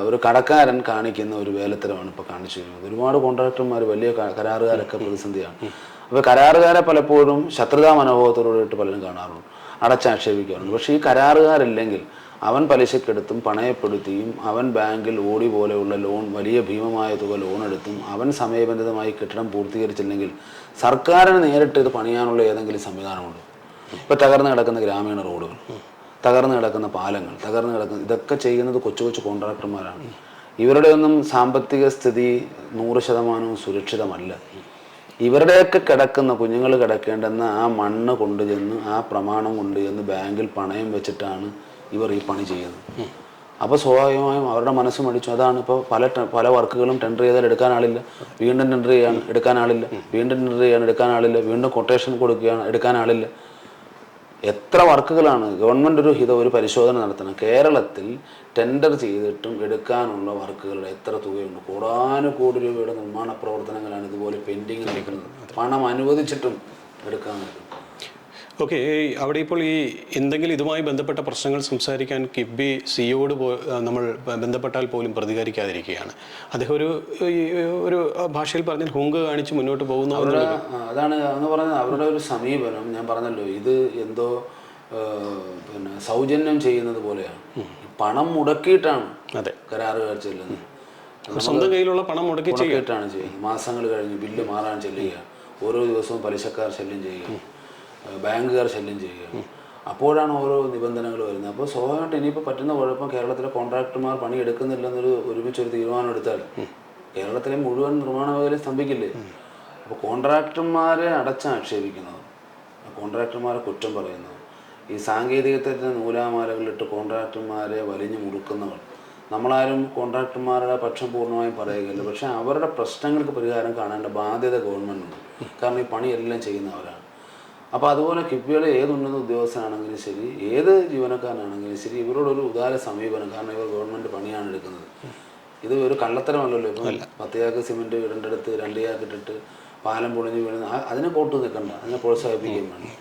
ഒരു കടക്കാരൻ കാണിക്കുന്ന ഒരു വേലത്തരമാണ് ഇപ്പോൾ കാണിച്ചു വരുന്നത്. ഒരുപാട് കോൺട്രാക്ടർമാർ, വലിയ കരാറുകാരൊക്കെ പ്രതിസന്ധിയാണ്. അപ്പോൾ കരാറുകാരെ പലപ്പോഴും ശത്രുതാ മനോഭാവത്തോടുകൂടിയിട്ട് പലരും കാണാറുണ്ട്, അടച്ചാക്ഷേപിക്കാറുണ്ട്. പക്ഷേ ഈ കരാറുകാരില്ലെങ്കിൽ അവൻ പലിശക്കെടുത്തും പണയപ്പെടുത്തിയും അവൻ ബാങ്കിൽ ഓടി പോലെയുള്ള ലോൺ, വലിയ ഭീമമായ തുക ലോൺ എടുത്തും അവൻ സമയബന്ധിതമായി കെട്ടിടം പൂർത്തീകരിച്ചില്ലെങ്കിൽ സർക്കാരിന് നേരിട്ട് ഇത് പണിയാനുള്ള ഏതെങ്കിലും സംവിധാനമുണ്ട്? ഇപ്പോൾ തകർന്നു കിടക്കുന്ന ഗ്രാമീണ റോഡുകൾ, തകർന്നു കിടക്കുന്ന പാലങ്ങൾ, ഇതൊക്കെ ചെയ്യുന്നത് കൊച്ചു കോൺട്രാക്ടർമാരാണ്. ഇവരുടെയൊന്നും സാമ്പത്തിക സ്ഥിതി 100% സുരക്ഷിതമല്ല. ഇവരുടെയൊക്കെ കിടക്കുന്ന കുഞ്ഞുങ്ങൾ കിടക്കേണ്ടെന്ന ആ മണ്ണ് കൊണ്ടുചെന്ന്, ആ പ്രമാണം കൊണ്ടുചെന്ന് ബാങ്കിൽ പണയം വെച്ചിട്ടാണ് ഇവർ ഈ പണി ചെയ്യുന്നത്. അപ്പോൾ സ്വാഭാവികമായും അവരുടെ മനസ്സ് മടിച്ചു. അതാണ് ഇപ്പോൾ പല വർക്കുകളും ടെൻഡർ ചെയ്താൽ എടുക്കാൻ ആളില്ല, വീണ്ടും ടെൻഡർ ചെയ്യാണ് എടുക്കാൻ ആളില്ല, വീണ്ടും ടെൻഡർ ചെയ്യാണ് എടുക്കാൻ ആളില്ല, വീണ്ടും കൊട്ടേഷൻ കൊടുക്കുകയാണ് എടുക്കാൻ ആളില്ല. എത്ര വർക്കുകളാണ്? ഗവൺമെൻറ് ഒരു പരിശോധന നടത്തണം. കേരളത്തിൽ ടെൻഡർ ചെയ്തിട്ടും എടുക്കാനുള്ള വർക്കുകളുടെ എത്ര തുകയുണ്ട്? കോടാനുകോടി രൂപയുടെ നിർമ്മാണ പ്രവർത്തനങ്ങളാണ് ഇതുപോലെ പെൻഡിങ് നിൽക്കുന്നത്. പണം അനുവദിച്ചിട്ടും എടുക്കാൻ നിൽക്കുന്നത്. ഓക്കെ, അവിടെ ഇപ്പോൾ ഈ എന്തെങ്കിലും ഇതുമായി ബന്ധപ്പെട്ട പ്രശ്നങ്ങൾ സംസാരിക്കാൻ കിഫ്ബി സിയോട് നമ്മൾ ബന്ധപ്പെട്ടാൽ പോലും പ്രതികരിക്കാതിരിക്കുകയാണ്. അദ്ദേഹം ഒരു ഭാഷയിൽ പറഞ്ഞാൽ ഹുങ്ക് കാണിച്ച് മുന്നോട്ട് പോകുന്നു. അതാണ് അങ്ങ് പറഞ്ഞത്. അവരുടെ ഒരു സമീപനം ഞാൻ പറഞ്ഞല്ലോ, ഇത് എന്തോ സൗജന്യം ചെയ്യുന്നത് പോലെയാണ്. പണം മുടക്കിയിട്ടാണ് കരാറുകാർ ചെല്ലുന്നത്. സ്വന്തം കയ്യിലുള്ള പണം മുടക്കിയിട്ടാണ് ചെയ്യുന്നത്. മാസങ്ങൾ കഴിഞ്ഞ് ബില്ല് മാറാൻ ചെല്ലുക, ഓരോ ദിവസവും പലിശക്കാർ ശല്യം ചെയ്യുക, ബാങ്കുകാർ ശല്യം ചെയ്യുക. അപ്പോഴാണ് ഓരോ നിബന്ധനകൾ വരുന്നത്. അപ്പോൾ സ്വാഭാവികമായിട്ട് ഇനിയിപ്പോൾ പറ്റുന്ന കുഴപ്പം കേരളത്തിലെ കോൺട്രാക്ടർമാർ പണി എടുക്കുന്നില്ലെന്നൊരു ഒരുമിച്ചൊരു തീരുമാനം എടുത്താൽ കേരളത്തിലെ മുഴുവൻ നിർമ്മാണ മേഖലയും സ്തംഭിക്കില്ലേ? അപ്പോൾ കോൺട്രാക്ടർമാരെ അടച്ചാക്ഷേപിക്കുന്നത്, കോൺട്രാക്ടർമാരെ കുറ്റം പറയുന്നത്, ഈ സാങ്കേതികത്വത്തിന് നൂലാമാലകളിട്ട് കോൺട്രാക്ടർമാരെ വലിഞ്ഞു മുറുക്കുന്നവർ, നമ്മളാരും കോൺട്രാക്ടർമാരുടെ പക്ഷം പൂർണ്ണമായും പറയുകയില്ല. പക്ഷേ അവരുടെ പ്രശ്നങ്ങൾക്ക് പരിഹാരം കാണേണ്ട ബാധ്യത ഗവൺമെൻറ്റുണ്ട്. കാരണം ഈ പണിയെല്ലാം ചെയ്യുന്നവരാണ്. അപ്പോൾ അതുപോലെ കിഫ്ബിയുടെ ഏത് ഉന്നത ഉദ്യോഗസ്ഥനാണെങ്കിലും ശരി, ഏത് ജീവനക്കാരനാണെങ്കിലും ശരി, ഇവരോടൊരു ഉദാര സമീപനം. കാരണം ഇവർ ഗവൺമെൻറ് പണിയാണ് എടുക്കുന്നത്. ഇത് ഒരു കള്ളത്തരമല്ലല്ലോ. ഇപ്പം 10 ചാക്ക് സിമെൻറ്റ് ഇടേണ്ടടുത്ത് 2 ചാക്ക് ഇട്ടിട്ട് പാലം പൊളിഞ്ഞ് വീഴുന്ന അതിനെ കോട്ട് നിൽക്കണ്ട, അതിനെ പ്രോത്സാഹിപ്പിക്കുകയും വേണം.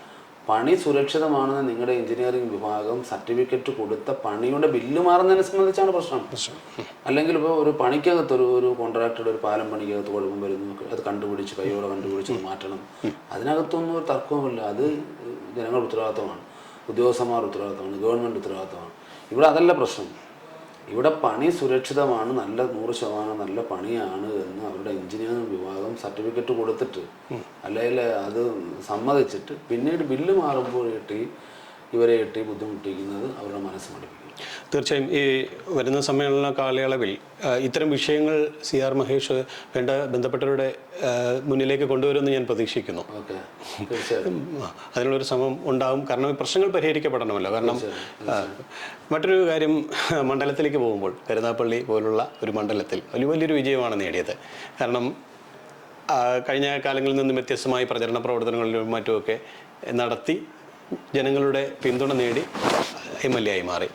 പണി സുരക്ഷിതമാണെന്ന് നിങ്ങളുടെ എഞ്ചിനീയറിംഗ് വിഭാഗം സർട്ടിഫിക്കറ്റ് കൊടുത്ത പണിയുടെ ബില്ല് മാറുന്നതിനെ സംബന്ധിച്ചാണ് പ്രശ്നം. അല്ലെങ്കിൽ ഇപ്പോൾ ഒരു പണിക്കകത്ത് ഒരു കോൺട്രാക്ടറുടെ ഒരു പാലം പണിക്കകത്ത് കുഴപ്പം വരുന്നു, അത് കണ്ടുപിടിച്ച് കൈയോടെ കണ്ടുപിടിച്ച് മാറ്റണം. അതിനകത്തൊന്നും ഒരു തർക്കവുമില്ല. അത് ജനങ്ങളുടെ ഉത്തരവാദിത്തമാണ്, ഉദ്യോഗസ്ഥന്മാരുടെ ഉത്തരവാദിത്തമാണ്, ഗവൺമെൻറ് ഉത്തരവാദിത്തമാണ്. ഇവിടെ അതല്ല പ്രശ്നം. ഇവിടെ പണി സുരക്ഷിതമാണ്, നല്ല 100% നല്ല പണിയാണ് എന്ന് അവരുടെ എഞ്ചിനീയറിംഗ് വിഭാഗം സർട്ടിഫിക്കറ്റ് കൊടുത്തിട്ട്, അല്ലെങ്കിൽ അത് സമ്മതിച്ചിട്ട് പിന്നീട് ബില്ല് മാറുമ്പോൾ ഇവരെ ബുദ്ധിമുട്ടിക്കുന്നത് അവരുടെ മനസ്സ് മടുപ്പിക്കും. തീർച്ചയായും ഈ വരുന്ന സമ്മേളന കാലയളവിൽ ഇത്തരം വിഷയങ്ങൾ CR മഹേഷ് വേണ്ട ബന്ധപ്പെട്ടവരുടെ മുന്നിലേക്ക് കൊണ്ടുവരുമെന്ന് ഞാൻ പ്രതീക്ഷിക്കുന്നു. അതിനുള്ളൊരു ശ്രമം ഉണ്ടാകും. കാരണം ഈ പ്രശ്നങ്ങൾ പരിഹരിക്കപ്പെടണമല്ലോ. കാരണം മറ്റൊരു കാര്യം, മണ്ഡലത്തിലേക്ക് പോകുമ്പോൾ കരുനാഗപ്പള്ളി പോലുള്ള ഒരു മണ്ഡലത്തിൽ വലിയൊരു വിജയമാണ് നേടിയത്. കാരണം കഴിഞ്ഞ കാലങ്ങളിൽ നിന്നും വ്യത്യസ്തമായി പ്രചരണ പ്രവർത്തനങ്ങളിലും മറ്റുമൊക്കെ നടത്തി ജനങ്ങളുടെ പിന്തുണ നേടി MLA ആയി മാറി.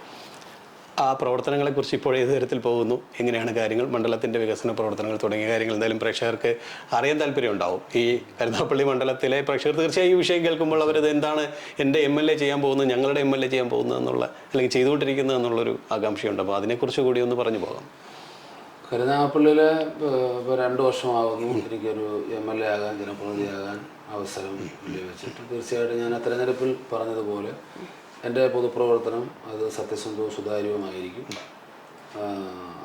ആ പ്രവർത്തനങ്ങളെക്കുറിച്ച് ഇപ്പോൾ ഏത് തരത്തിൽ പോകുന്നു, എങ്ങനെയാണ് കാര്യങ്ങൾ, മണ്ഡലത്തിൻ്റെ വികസന പ്രവർത്തനങ്ങൾ തുടങ്ങിയ കാര്യങ്ങൾ എന്തായാലും പ്രേക്ഷകർക്ക് അറിയാൻ താല്പര്യം ഉണ്ടാവും. ഈ കരുനാഗപ്പള്ളി മണ്ഡലത്തിലെ പ്രേക്ഷകർ തീർച്ചയായും ഈ വിഷയം കേൾക്കുമ്പോൾ അവരത് എന്താണ് എൻ്റെ MLA ചെയ്യാൻ പോകുന്നത്, ഞങ്ങളുടെ MLA ചെയ്യാൻ പോകുന്നത് എന്നുള്ള, അല്ലെങ്കിൽ ചെയ്തുകൊണ്ടിരിക്കുന്നത് എന്നുള്ളൊരു ആകാംക്ഷയുണ്ട്. അപ്പോൾ അതിനെക്കുറിച്ച് കൂടി ഒന്ന് പറഞ്ഞു പോകാം. കരുനാഗപ്പള്ളിയിൽ ഇപ്പോൾ 2 വർഷമാകുന്നു എനിക്കൊരു MLA ആകാൻ, ജനപ്രതിനിധിയാകാൻ അവസരം ലഭിച്ചിട്ട്. തീർച്ചയായിട്ടും ഞാൻ തെരഞ്ഞെടുപ്പിൽ പറഞ്ഞതുപോലെ എൻ്റെ പൊതുപ്രവർത്തനം അത് സത്യസന്ധവും സുതാര്യവുമായിരിക്കും.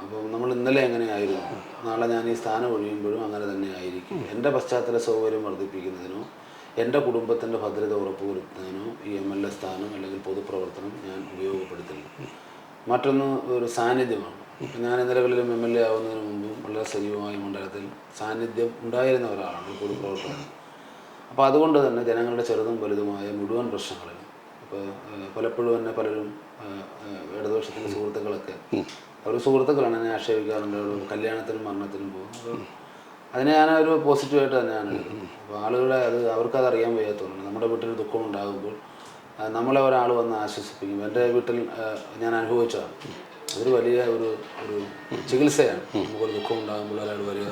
അപ്പം നമ്മൾ ഇന്നലെ എങ്ങനെയായിരുന്നു, നാളെ ഞാൻ ഈ സ്ഥാനം ഒഴിയുമ്പോഴും അങ്ങനെ തന്നെ ആയിരിക്കും. എൻ്റെ പശ്ചാത്തല സൗകര്യം വർദ്ധിപ്പിക്കുന്നതിനോ എൻ്റെ കുടുംബത്തിൻ്റെ ഭദ്രത ഉറപ്പുവരുത്തുന്നതിനോ ഈ MLA സ്ഥാനം അല്ലെങ്കിൽ പൊതുപ്രവർത്തനം ഞാൻ ഉപയോഗപ്പെടുത്തില്ല. മറ്റൊന്ന് ഒരു സാന്നിധ്യമാണ്. ഞാൻ നിലകളിലും MLA ആവുന്നതിന് മുമ്പും വളരെ സജീവമായി മണ്ഡലത്തിൽ സാന്നിധ്യം ഉണ്ടായിരുന്ന ഒരാളാണ് പൊതുപ്രവർത്തകൻ. അപ്പോൾ അതുകൊണ്ട് തന്നെ ജനങ്ങളുടെ ചെറുതും വലുതുമായ മുഴുവൻ പ്രശ്നങ്ങളിലും ഇപ്പോൾ പലപ്പോഴും തന്നെ പലരും ഇടതുപക്ഷത്തിൻ്റെ സുഹൃത്തുക്കളൊക്കെ അവർ സുഹൃത്തുക്കളാണ് എന്നെ ആക്ഷേപിക്കാറുണ്ട്. കല്യാണത്തിനും മരണത്തിനും പോകും. അപ്പോൾ അതിനെ ഞാനൊരു പോസിറ്റീവായിട്ട് തന്നെയാണ് എടുക്കുന്നത്. അപ്പോൾ ആളുകളുടെ അവർക്കത് അറിയാൻ വയ്യാത്തതുകൊണ്ട് നമ്മുടെ വീട്ടിൽ ദുഃഖം ഉണ്ടാകുമ്പോൾ നമ്മളെ ഒരാൾ വന്ന് ആശ്വസിപ്പിക്കും. എൻ്റെ വീട്ടിൽ ഞാൻ അനുഭവിച്ചതാണ്. അതൊരു വലിയ ഒരു ചികിത്സയാണ്. നമുക്കൊരു ദുഃഖം ഉണ്ടാകുമ്പോൾ ഒരാൾ വരിക,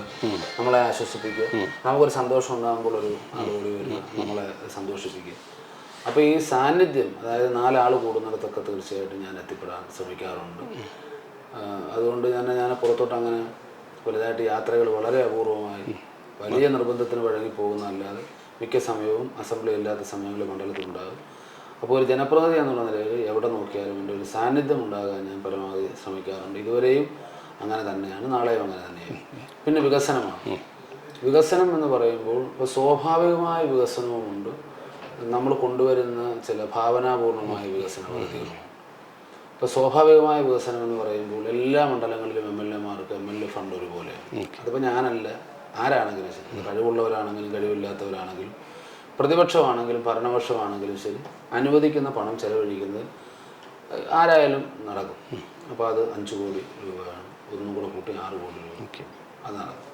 നമ്മളെ ആശ്വസിപ്പിക്കുക. നമുക്കൊരു സന്തോഷം ഉണ്ടാകുമ്പോൾ ഒരു ആൾ കൂടി വരിക, നമ്മളെ സന്തോഷിപ്പിക്കുക. അപ്പോൾ ഈ സാന്നിധ്യം, അതായത് 4 ആൾ കൂടുന്നിടത്തൊക്കെ തീർച്ചയായിട്ടും ഞാൻ എത്തിപ്പെടാൻ ശ്രമിക്കാറുണ്ട്. അതുകൊണ്ട് ഞാൻ പുറത്തോട്ട് അങ്ങനെ വലുതായിട്ട് യാത്രകൾ വളരെ അപൂർവമായി വലിയ നിർബന്ധത്തിന് വഴങ്ങി പോകുന്നതല്ലാതെ മിക്ക സമയവും അസംബ്ലി ഇല്ലാത്ത സമയങ്ങളിൽ മണ്ഡലത്തിലുണ്ടാകും. അപ്പോൾ ഒരു ജനപ്രതിനിധി എന്നുള്ള നിലയിൽ എവിടെ നോക്കിയാലും എൻ്റെ ഒരു സാന്നിധ്യം ഉണ്ടാകാൻ ഞാൻ പരമാവധി ശ്രമിക്കാറുണ്ട്. ഇതുവരെയും അങ്ങനെ തന്നെയാണ്, നാളെയും അങ്ങനെ തന്നെയാണ്. പിന്നെ വികസനമാണ്. വികസനം എന്ന് പറയുമ്പോൾ ഇപ്പോൾ സ്വാഭാവികമായ വികസനവുമുണ്ട്, നമ്മൾ കൊണ്ടുവരുന്ന ചില ഭാവനാപൂർണമായ വികസന പദ്ധതികളുണ്ട്. ഇപ്പോൾ സ്വാഭാവികമായ വികസനം എന്ന് പറയുമ്പോൾ എല്ലാ മണ്ഡലങ്ങളിലും MLA മാർക്ക് MLA ഫണ്ട് ഒരുപോലെയാണ്. അതിപ്പോൾ ഞാനല്ല, ആരാണെങ്കിലും ശരി, കഴിവുള്ളവരാണെങ്കിലും കഴിവില്ലാത്തവരാണെങ്കിലും പ്രതിപക്ഷമാണെങ്കിലും ഭരണപക്ഷമാണെങ്കിലും ശരി, അനുവദിക്കുന്ന പണം ചെലവഴിക്കുന്നത് ആരായാലും നടക്കും. അപ്പോൾ അത് 5 കോടി രൂപയാണ്, ഒന്നും കൂടെ കൂട്ടി 6 കോടി രൂപ അത് നടക്കും.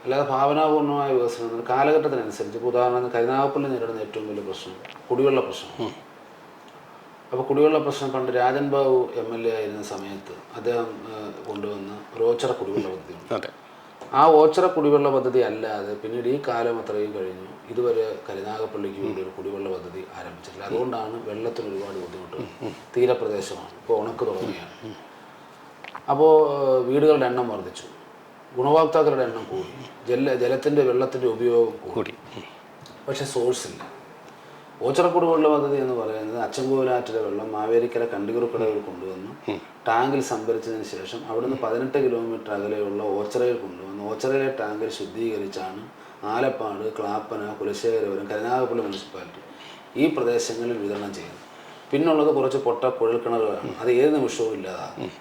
അല്ലാതെ ഭാവനാപൂർണ്ണമായ വികസനം കാലഘട്ടത്തിനനുസരിച്ച്, ഇപ്പോൾ ഉദാഹരണത്തിന് കരുനാഗപ്പള്ളി നേരിടുന്ന ഏറ്റവും വലിയ പ്രശ്നം കുടിവെള്ള പ്രശ്നം. അപ്പോൾ കുടിവെള്ള പ്രശ്നം പണ്ട് രാജൻ ബാബു MLA ആയിരുന്ന സമയത്ത് അദ്ദേഹം കൊണ്ടുവന്ന ഒരു ഓച്ചിറ കുടിവെള്ള പദ്ധതിയുണ്ട്. ആ ഓച്ചിറ കുടിവെള്ള പദ്ധതി അല്ലാതെ പിന്നീട് ഈ കാലം അത്രയും കഴിഞ്ഞു ഇതുവരെ കരുനാഗപ്പള്ളിക്ക് വേണ്ടി ഒരു കുടിവെള്ള പദ്ധതി ആരംഭിച്ചിട്ടില്ല. അതുകൊണ്ടാണ് വെള്ളത്തിന് ഒരുപാട് ബുദ്ധിമുട്ട്. തീരപ്രദേശമാണ്, ഇപ്പോൾ ഉണക്ക് തുടങ്ങുകയാണ്. അപ്പോൾ വീടുകളുടെ എണ്ണം വർദ്ധിച്ചു, ഗുണഭോക്താക്കളുടെ എണ്ണം കൂടി, ജലത്തിൻ്റെ വെള്ളത്തിൻ്റെ ഉപയോഗം കൂടി. പക്ഷെ സോഴ്സ് ഇല്ല. ഓച്ചിറ കുടിവെള്ള പദ്ധതി എന്ന് പറയുന്നത് അച്ചൻകോവിലാറ്റിലെ വെള്ളം മാവേലിക്കര കണ്ടികുറുക്കടവിൽ കൊണ്ടുവന്ന് ടാങ്കിൽ സംഭരിച്ചതിന് ശേഷം അവിടുന്ന് 18 കിലോമീറ്റർ അകലെയുള്ള ഓച്ചിറയിൽ കൊണ്ടുവന്ന് ഓച്ചിറയിലെ ടാങ്കിൽ ശുദ്ധീകരിച്ചാണ് ആലപ്പാട്, ക്ലാപ്പന, കുലശേഖരപുരം, കരുനാഗപ്പള്ളി മുനിസിപ്പാലിറ്റി ഈ പ്രദേശങ്ങളിൽ വിതരണം ചെയ്യുന്നത്. പിന്നുള്ളത് കുറച്ച് പൊട്ട കുഴൽക്കിണറുകളാണ്, അത് ഏത് നിമിഷവും ഇല്ലാതാകും.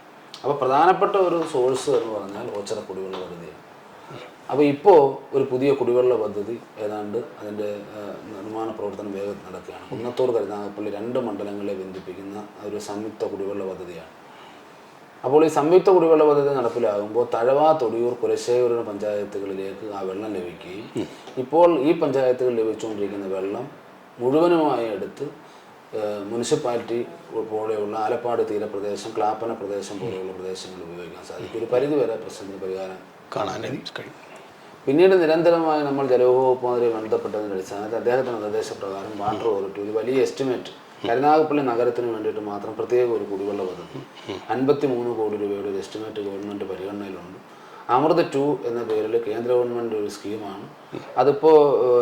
അപ്പോൾ പ്രധാനപ്പെട്ട ഒരു സോഴ്സ് എന്ന് പറഞ്ഞാൽ ഓച്ചിറ കുടിവെള്ള പദ്ധതിയാണ്. അപ്പോൾ ഇപ്പോൾ ഒരു പുതിയ കുടിവെള്ള പദ്ധതി ഏതാണ്ട് അതിൻ്റെ നിർമ്മാണ പ്രവർത്തനം വേഗത്തിൽ നടക്കുകയാണ്. കുന്നത്തൂർ കരുനാഗപ്പള്ളി 2 മണ്ഡലങ്ങളെ ബന്ധിപ്പിക്കുന്ന ഒരു സംയുക്ത കുടിവെള്ള പദ്ധതിയാണ്. അപ്പോൾ ഈ സംയുക്ത കുടിവെള്ള പദ്ധതി നടപ്പിലാകുമ്പോൾ തഴവ, തൊടിയൂർ, കുലശേഖരം പഞ്ചായത്തുകളിലേക്ക് ആ വെള്ളം ലഭിക്കുകയും ഇപ്പോൾ ഈ പഞ്ചായത്തുകളിൽ ലഭിച്ചുകൊണ്ടിരിക്കുന്ന വെള്ളം മുഴുവനുമായി എടുത്ത് മുനിസിപ്പാലിറ്റി പോലെയുള്ള ആലപ്പാട് തീരപ്രദേശം, ക്ലാപ്പന പ്രദേശം പോലെയുള്ള പ്രദേശങ്ങളിൽ ഉപയോഗിക്കാൻ സാധിക്കും. ഒരു പരിധിവരെ പ്രശ്നത്തിന് പരിഹാരം കാണാനും കഴിയും. പിന്നീട് നിരന്തരമായി നമ്മൾ ജലവകുപ്പ് മന്ത്രിയെ ബന്ധപ്പെട്ടതിൻ്റെ അടിസ്ഥാനത്തിൽ അദ്ദേഹത്തിൻ്റെ നിർദ്ദേശപ്രകാരം വാട്ടർ അതോറിറ്റി ഒരു വലിയ എസ്റ്റിമേറ്റ് കരുനാഗപ്പള്ളി നഗരത്തിന് വേണ്ടിയിട്ട് മാത്രം പ്രത്യേക ഒരു കുടിവെള്ള പദ്ധതി 53 കോടി രൂപയുടെ ഒരു എസ്റ്റിമേറ്റ് ഗവൺമെൻറ് പരിഗണനയിലുണ്ട്. അമൃത് 2 എന്ന പേരിൽ കേന്ദ്ര ഗവൺമെൻറ് ഒരു സ്കീമാണ്. അതിപ്പോൾ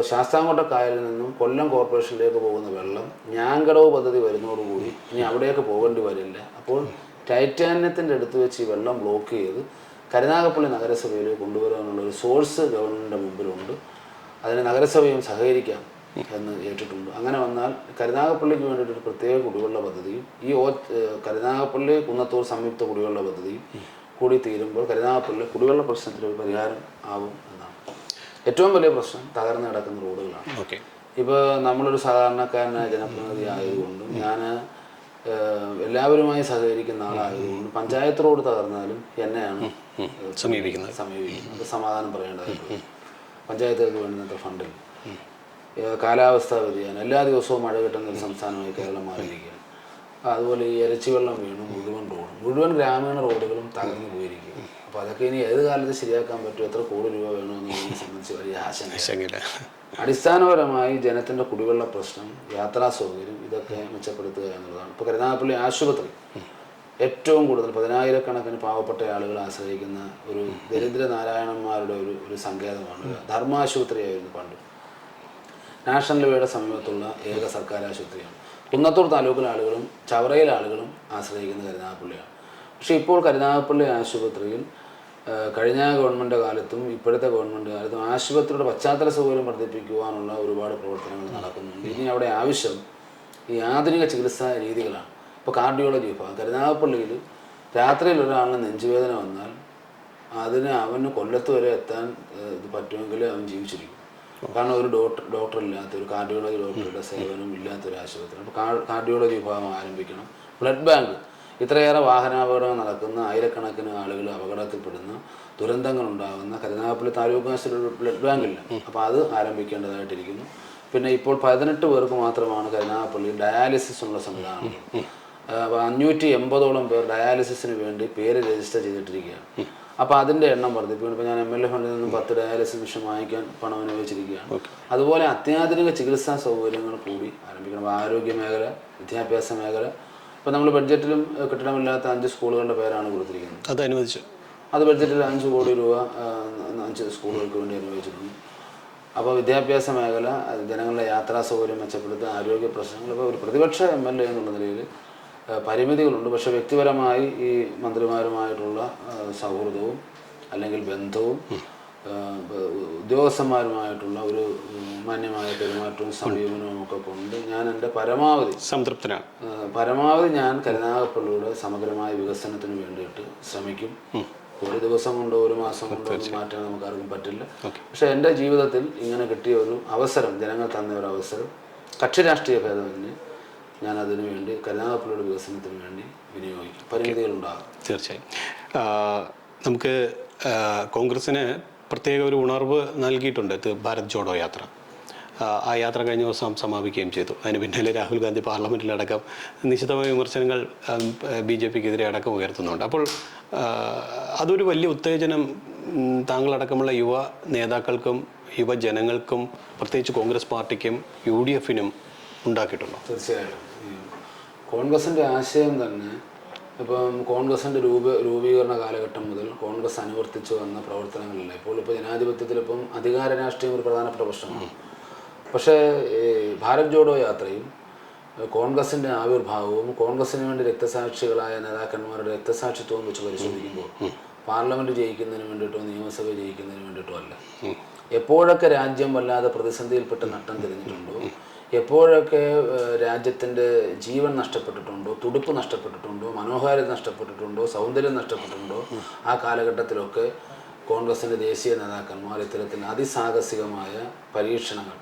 ശാസ്താംകോട്ട കായലിൽ നിന്നും കൊല്ലം കോർപ്പറേഷനിലേക്ക് പോകുന്ന വെള്ളം ഞാങ്കടവ് പദ്ധതി വരുന്നതോടുകൂടി ഇനി അവിടേക്ക് പോകേണ്ടി വരില്ല. അപ്പോൾ ടൈറ്റാനിയത്തിൻ്റെ അടുത്ത് വെച്ച് ഈ വെള്ളം ബ്ലോക്ക് ചെയ്ത് കരുനാഗപ്പള്ളി നഗരസഭയിൽ കൊണ്ടുവരാനുള്ള ഒരു സോഴ്സ് ഗവൺമെൻറ്റിൻ്റെ മുമ്പിലുണ്ട്. അതിന് നഗരസഭയും സഹകരിക്കാം എന്ന് കേട്ടിട്ടുണ്ട്. അങ്ങനെ വന്നാൽ കരുനാഗപ്പള്ളിക്ക് വേണ്ടിയിട്ട് ഒരു പ്രത്യേക കുടിവെള്ള പദ്ധതിയും കരുനാഗപ്പള്ളി കുന്നത്തൂർ സംയുക്ത കുടിവെള്ള പദ്ധതിയും കൂടി തീരുമ്പോൾ കരുനാഗപ്പള്ളി കുടിവെള്ള പ്രശ്നത്തിന് ഒരു പരിഹാരം ആവും എന്നാണ്. ഏറ്റവും വലിയ പ്രശ്നം തകർന്നു കിടക്കുന്ന റോഡുകളാണ്. ഇപ്പോൾ നമ്മളൊരു സാധാരണക്കാരനായ ജനപ്രതിനിധി ആയതുകൊണ്ടും ഞാൻ എല്ലാവരുമായി സഹകരിക്കുന്ന ആളായതുകൊണ്ട് പഞ്ചായത്ത് റോഡ് തകർന്നാലും എന്നെയാണ് സമീപിക്കുന്നത്. അത് സമാധാനം പറയേണ്ടതായിട്ടുള്ളത്. പഞ്ചായത്തുകൾക്ക് വേണ്ടുന്നത്ര ഫണ്ടിൽ കാലാവസ്ഥാ വ്യതിയാനം, എല്ലാ ദിവസവും മഴ കിട്ടുന്ന ഒരു സംസ്ഥാനമായി കേരളം മാറിയിരിക്കുകയാണ്. അതുപോലെ ഈ ഇരച്ചിവെള്ളം വീണു മുഴുവൻ ഗ്രാമീണ റോഡുകളും തകർന്നു പോയിരിക്കുക. അപ്പോൾ അതൊക്കെ ഇനി ഏത് കാലത്ത് ശരിയാക്കാൻ പറ്റും, എത്ര കോടി രൂപ വേണമെന്നതിനെ സംബന്ധിച്ച് വലിയ ആശങ്ക. അടിസ്ഥാനപരമായി ജനത്തിൻ്റെ കുടിവെള്ള പ്രശ്നം, യാത്രാ സൗകര്യം, ഇതൊക്കെ മെച്ചപ്പെടുത്തുക എന്നുള്ളതാണ്. ഇപ്പോൾ കരുനാഗപ്പള്ളി ആശുപത്രി ഏറ്റവും കൂടുതൽ 10,000-കണക്കിന് പാവപ്പെട്ട ആളുകൾ ആശ്രയിക്കുന്ന ഒരു ദരിദ്ര നാരായണന്മാരുടെ ഒരു സങ്കേതമാണ്. ധർമ്മാശുപത്രിയായിരുന്നു പണ്ട്. നാഷണൽ വേയുടെ സമീപത്തുള്ള ഏക സർക്കാർ ആശുപത്രിയാണ്. കുന്നത്തൂർ താലൂക്കിലെ ആളുകളും ചവറയിലെ ആളുകളും ആശ്രയിക്കുന്ന കരുനാഗപ്പള്ളിയാണ്. പക്ഷേ ഇപ്പോൾ കരുനാഗപ്പള്ളി ആശുപത്രിയിൽ കഴിഞ്ഞ ഗവൺമെൻറ് കാലത്തും ഇപ്പോഴത്തെ ഗവൺമെൻറ് കാലത്തും ആശുപത്രിയുടെ പശ്ചാത്തല സൗകര്യം വർദ്ധിപ്പിക്കുവാനുള്ള ഒരുപാട് പ്രവർത്തനങ്ങൾ നടക്കുന്നുണ്ട്. ഇനി അവിടെ ആവശ്യം ഈ ആധുനിക ചികിത്സാ രീതികളാണ്. ഇപ്പോൾ കാർഡിയോളജി വിഭാഗം കരുനാഗപ്പള്ളിയിൽ രാത്രിയിൽ ഒരാളിന് നെഞ്ചുവേദന വന്നാൽ അവന് കൊല്ലത്ത് വരെ എത്താൻ പറ്റുമെങ്കിൽ അവൻ ജീവിച്ചിരിക്കും. കാരണം ഒരു ഡോക്ടർ ഇല്ലാത്ത, ഒരു കാർഡിയോളജി ഡോക്ടറുടെ സേവനം ഇല്ലാത്തൊരു ആശുപത്രി. അപ്പോൾ കാർഡിയോളജി വിഭാഗം ആരംഭിക്കണം. ബ്ലഡ് ബാങ്ക്, ഇത്രയേറെ വാഹനാപകടങ്ങൾ നടക്കുന്ന, ആയിരക്കണക്കിന് ആളുകൾ അപകടത്തിൽപ്പെടുന്ന, ദുരന്തങ്ങൾ ഉണ്ടാകുന്ന കരുനാഗപ്പള്ളി താലൂക്ക് ആശുപത്രിയിൽ ഒരു ബ്ലഡ് ബാങ്ക് ഇല്ല. അപ്പോൾ അത് ആരംഭിക്കേണ്ടതായിട്ടിരിക്കുന്നു. പിന്നെ ഇപ്പോൾ 18 പേർക്ക് മാത്രമാണ് കരുനാഗപ്പള്ളിയിൽ ഡയാലിസിസ് ഉള്ള സംവിധാനം. 580ഓളം പേർ ഡയാലിസിസിന് വേണ്ടി പേര് രജിസ്റ്റർ ചെയ്തിട്ടിരിക്കുകയാണ്. അപ്പോൾ അതിൻ്റെ എണ്ണം വർദ്ധിപ്പിക്കണം. ഇപ്പോൾ ഞാൻ MLA ഫണ്ടിൽ നിന്നും 10 ഡയാലിസിസ് മിഷൻ വാങ്ങിക്കാൻ പണം അനുവദിച്ചിരിക്കുകയാണ്. അതുപോലെ അത്യാധുനിക ചികിത്സാ സൗകര്യങ്ങൾ കൂടി ആരംഭിക്കണം. ആരോഗ്യ മേഖല, വിദ്യാഭ്യാസ മേഖല. ഇപ്പോൾ നമ്മൾ ബഡ്ജറ്റിലും കെട്ടിടമില്ലാത്ത 5 സ്കൂളുകളുടെ പേരാണ് കൊടുത്തിരിക്കുന്നത്. അത് അനുവദിച്ചു. അത് ബഡ്ജറ്റിൽ 5 കോടി രൂപ 5 സ്കൂളുകൾക്ക് വേണ്ടി അനുവദിച്ചിട്ടുണ്ട്. അപ്പോൾ വിദ്യാഭ്യാസ മേഖല, ജനങ്ങളുടെ യാത്രാ സൗകര്യം മെച്ചപ്പെടുത്തുക, ആരോഗ്യ പ്രശ്നങ്ങൾ. ഇപ്പോൾ ഒരു പ്രതിപക്ഷ MLA എന്നുള്ള നിലയിൽ പരിമിതികളുണ്ട്. പക്ഷേ വ്യക്തിപരമായി ഈ മന്ത്രിമാരുമായിട്ടുള്ള സൗഹൃദവും അല്ലെങ്കിൽ ബന്ധവും ഉദ്യോഗസ്ഥന്മാരുമായിട്ടുള്ള ഒരു മാന്യമായ പെരുമാറ്റവും സമീപനവും ഒക്കെ കൊണ്ട് ഞാൻ എൻ്റെ സംതൃപ്തനാണ്. പരമാവധി ഞാൻ കരുനാഗപ്പള്ളിയുടെ സമഗ്രമായ വികസനത്തിന് വേണ്ടിയിട്ട് ശ്രമിക്കും. ഒരു ദിവസം കൊണ്ടോ ഒരു മാസം കൊണ്ടോ ഒന്നും മാറ്റാൻ നമുക്കാർക്കും പറ്റില്ല. പക്ഷേ എൻ്റെ ജീവിതത്തിൽ ഇങ്ങനെ കിട്ടിയ ഒരു അവസരം, ജനങ്ങൾ തന്ന ഒരു അവസരം, കക്ഷി രാഷ്ട്രീയ ഭേദമന്യേ ഞാൻ അതിനു വേണ്ടി കരുനാഗപ്പള്ളിയുടെ വികസനത്തിന് വേണ്ടി വിനിയോഗിക്കും. പരിമിതികളുണ്ടാകും തീർച്ചയായും. നമുക്ക് കോൺഗ്രസ്സിന് പ്രത്യേക ഒരു ഉണർവ് നൽകിയിട്ടുണ്ട് ഭാരത് ജോഡോ യാത്ര. ആ യാത്ര കഴിഞ്ഞ ദിവസം സമാപിക്കുകയും ചെയ്തു. അതിന് പിന്നാലെ രാഹുൽ ഗാന്ധി പാർലമെൻറ്റിലടക്കം നിശിതമായ വിമർശനങ്ങൾ BJPക്കെതിരെ അടക്കം ഉയർത്തുന്നുണ്ട്. അപ്പോൾ അതൊരു വലിയ ഉത്തേജനം താങ്കളടക്കമുള്ള യുവ നേതാക്കൾക്കും യുവജനങ്ങൾക്കും പ്രത്യേകിച്ച് കോൺഗ്രസ് പാർട്ടിക്കും UDFനും ഉണ്ടാക്കിയിട്ടുണ്ടോ? തീർച്ചയായിട്ടും. കോൺഗ്രസിൻ്റെ ആശയം തന്നെ ഇപ്പം കോൺഗ്രസിൻ്റെ രൂപീകരണ കാലഘട്ടം മുതൽ കോൺഗ്രസ് അനുവർത്തിച്ചു വന്ന പ്രവർത്തനങ്ങളില്ല. ഇപ്പോൾ ജനാധിപത്യത്തിലിപ്പം അധികാര രാഷ്ട്രീയം ഒരു പ്രധാനപ്പെട്ട പ്രശ്നമാണ്. പക്ഷേ ഭാരത് ജോഡോ യാത്രയും കോൺഗ്രസിൻ്റെ ആവിർഭാവവും കോൺഗ്രസിന് വേണ്ടി രക്തസാക്ഷികളായ നേതാക്കന്മാരുടെ രക്തസാക്ഷിത്വവും വെച്ച് പരിശോധിക്കുമ്പോൾ പാർലമെൻറ്റ് ജയിക്കുന്നതിന് വേണ്ടിയിട്ടോ നിയമസഭ ജയിക്കുന്നതിന് വേണ്ടിയിട്ടോ അല്ല. എപ്പോഴൊക്കെ രാജ്യം വല്ലാതെ പ്രതിസന്ധിയിൽപ്പെട്ട് നട്ടം തിരിഞ്ഞിട്ടുണ്ടോ, എപ്പോഴൊക്കെ രാജ്യത്തിൻ്റെ ജീവൻ നഷ്ടപ്പെട്ടിട്ടുണ്ടോ, തുടിപ്പ് നഷ്ടപ്പെട്ടിട്ടുണ്ടോ, മനോഹാരിത നഷ്ടപ്പെട്ടിട്ടുണ്ടോ, സൗന്ദര്യം നഷ്ടപ്പെട്ടിട്ടുണ്ടോ, ആ കാലഘട്ടത്തിലൊക്കെ കോൺഗ്രസിൻ്റെ ദേശീയ നേതാക്കന്മാർ ഇത്തരത്തിൽ അതിസാഹസികമായ പരീക്ഷണങ്ങൾ,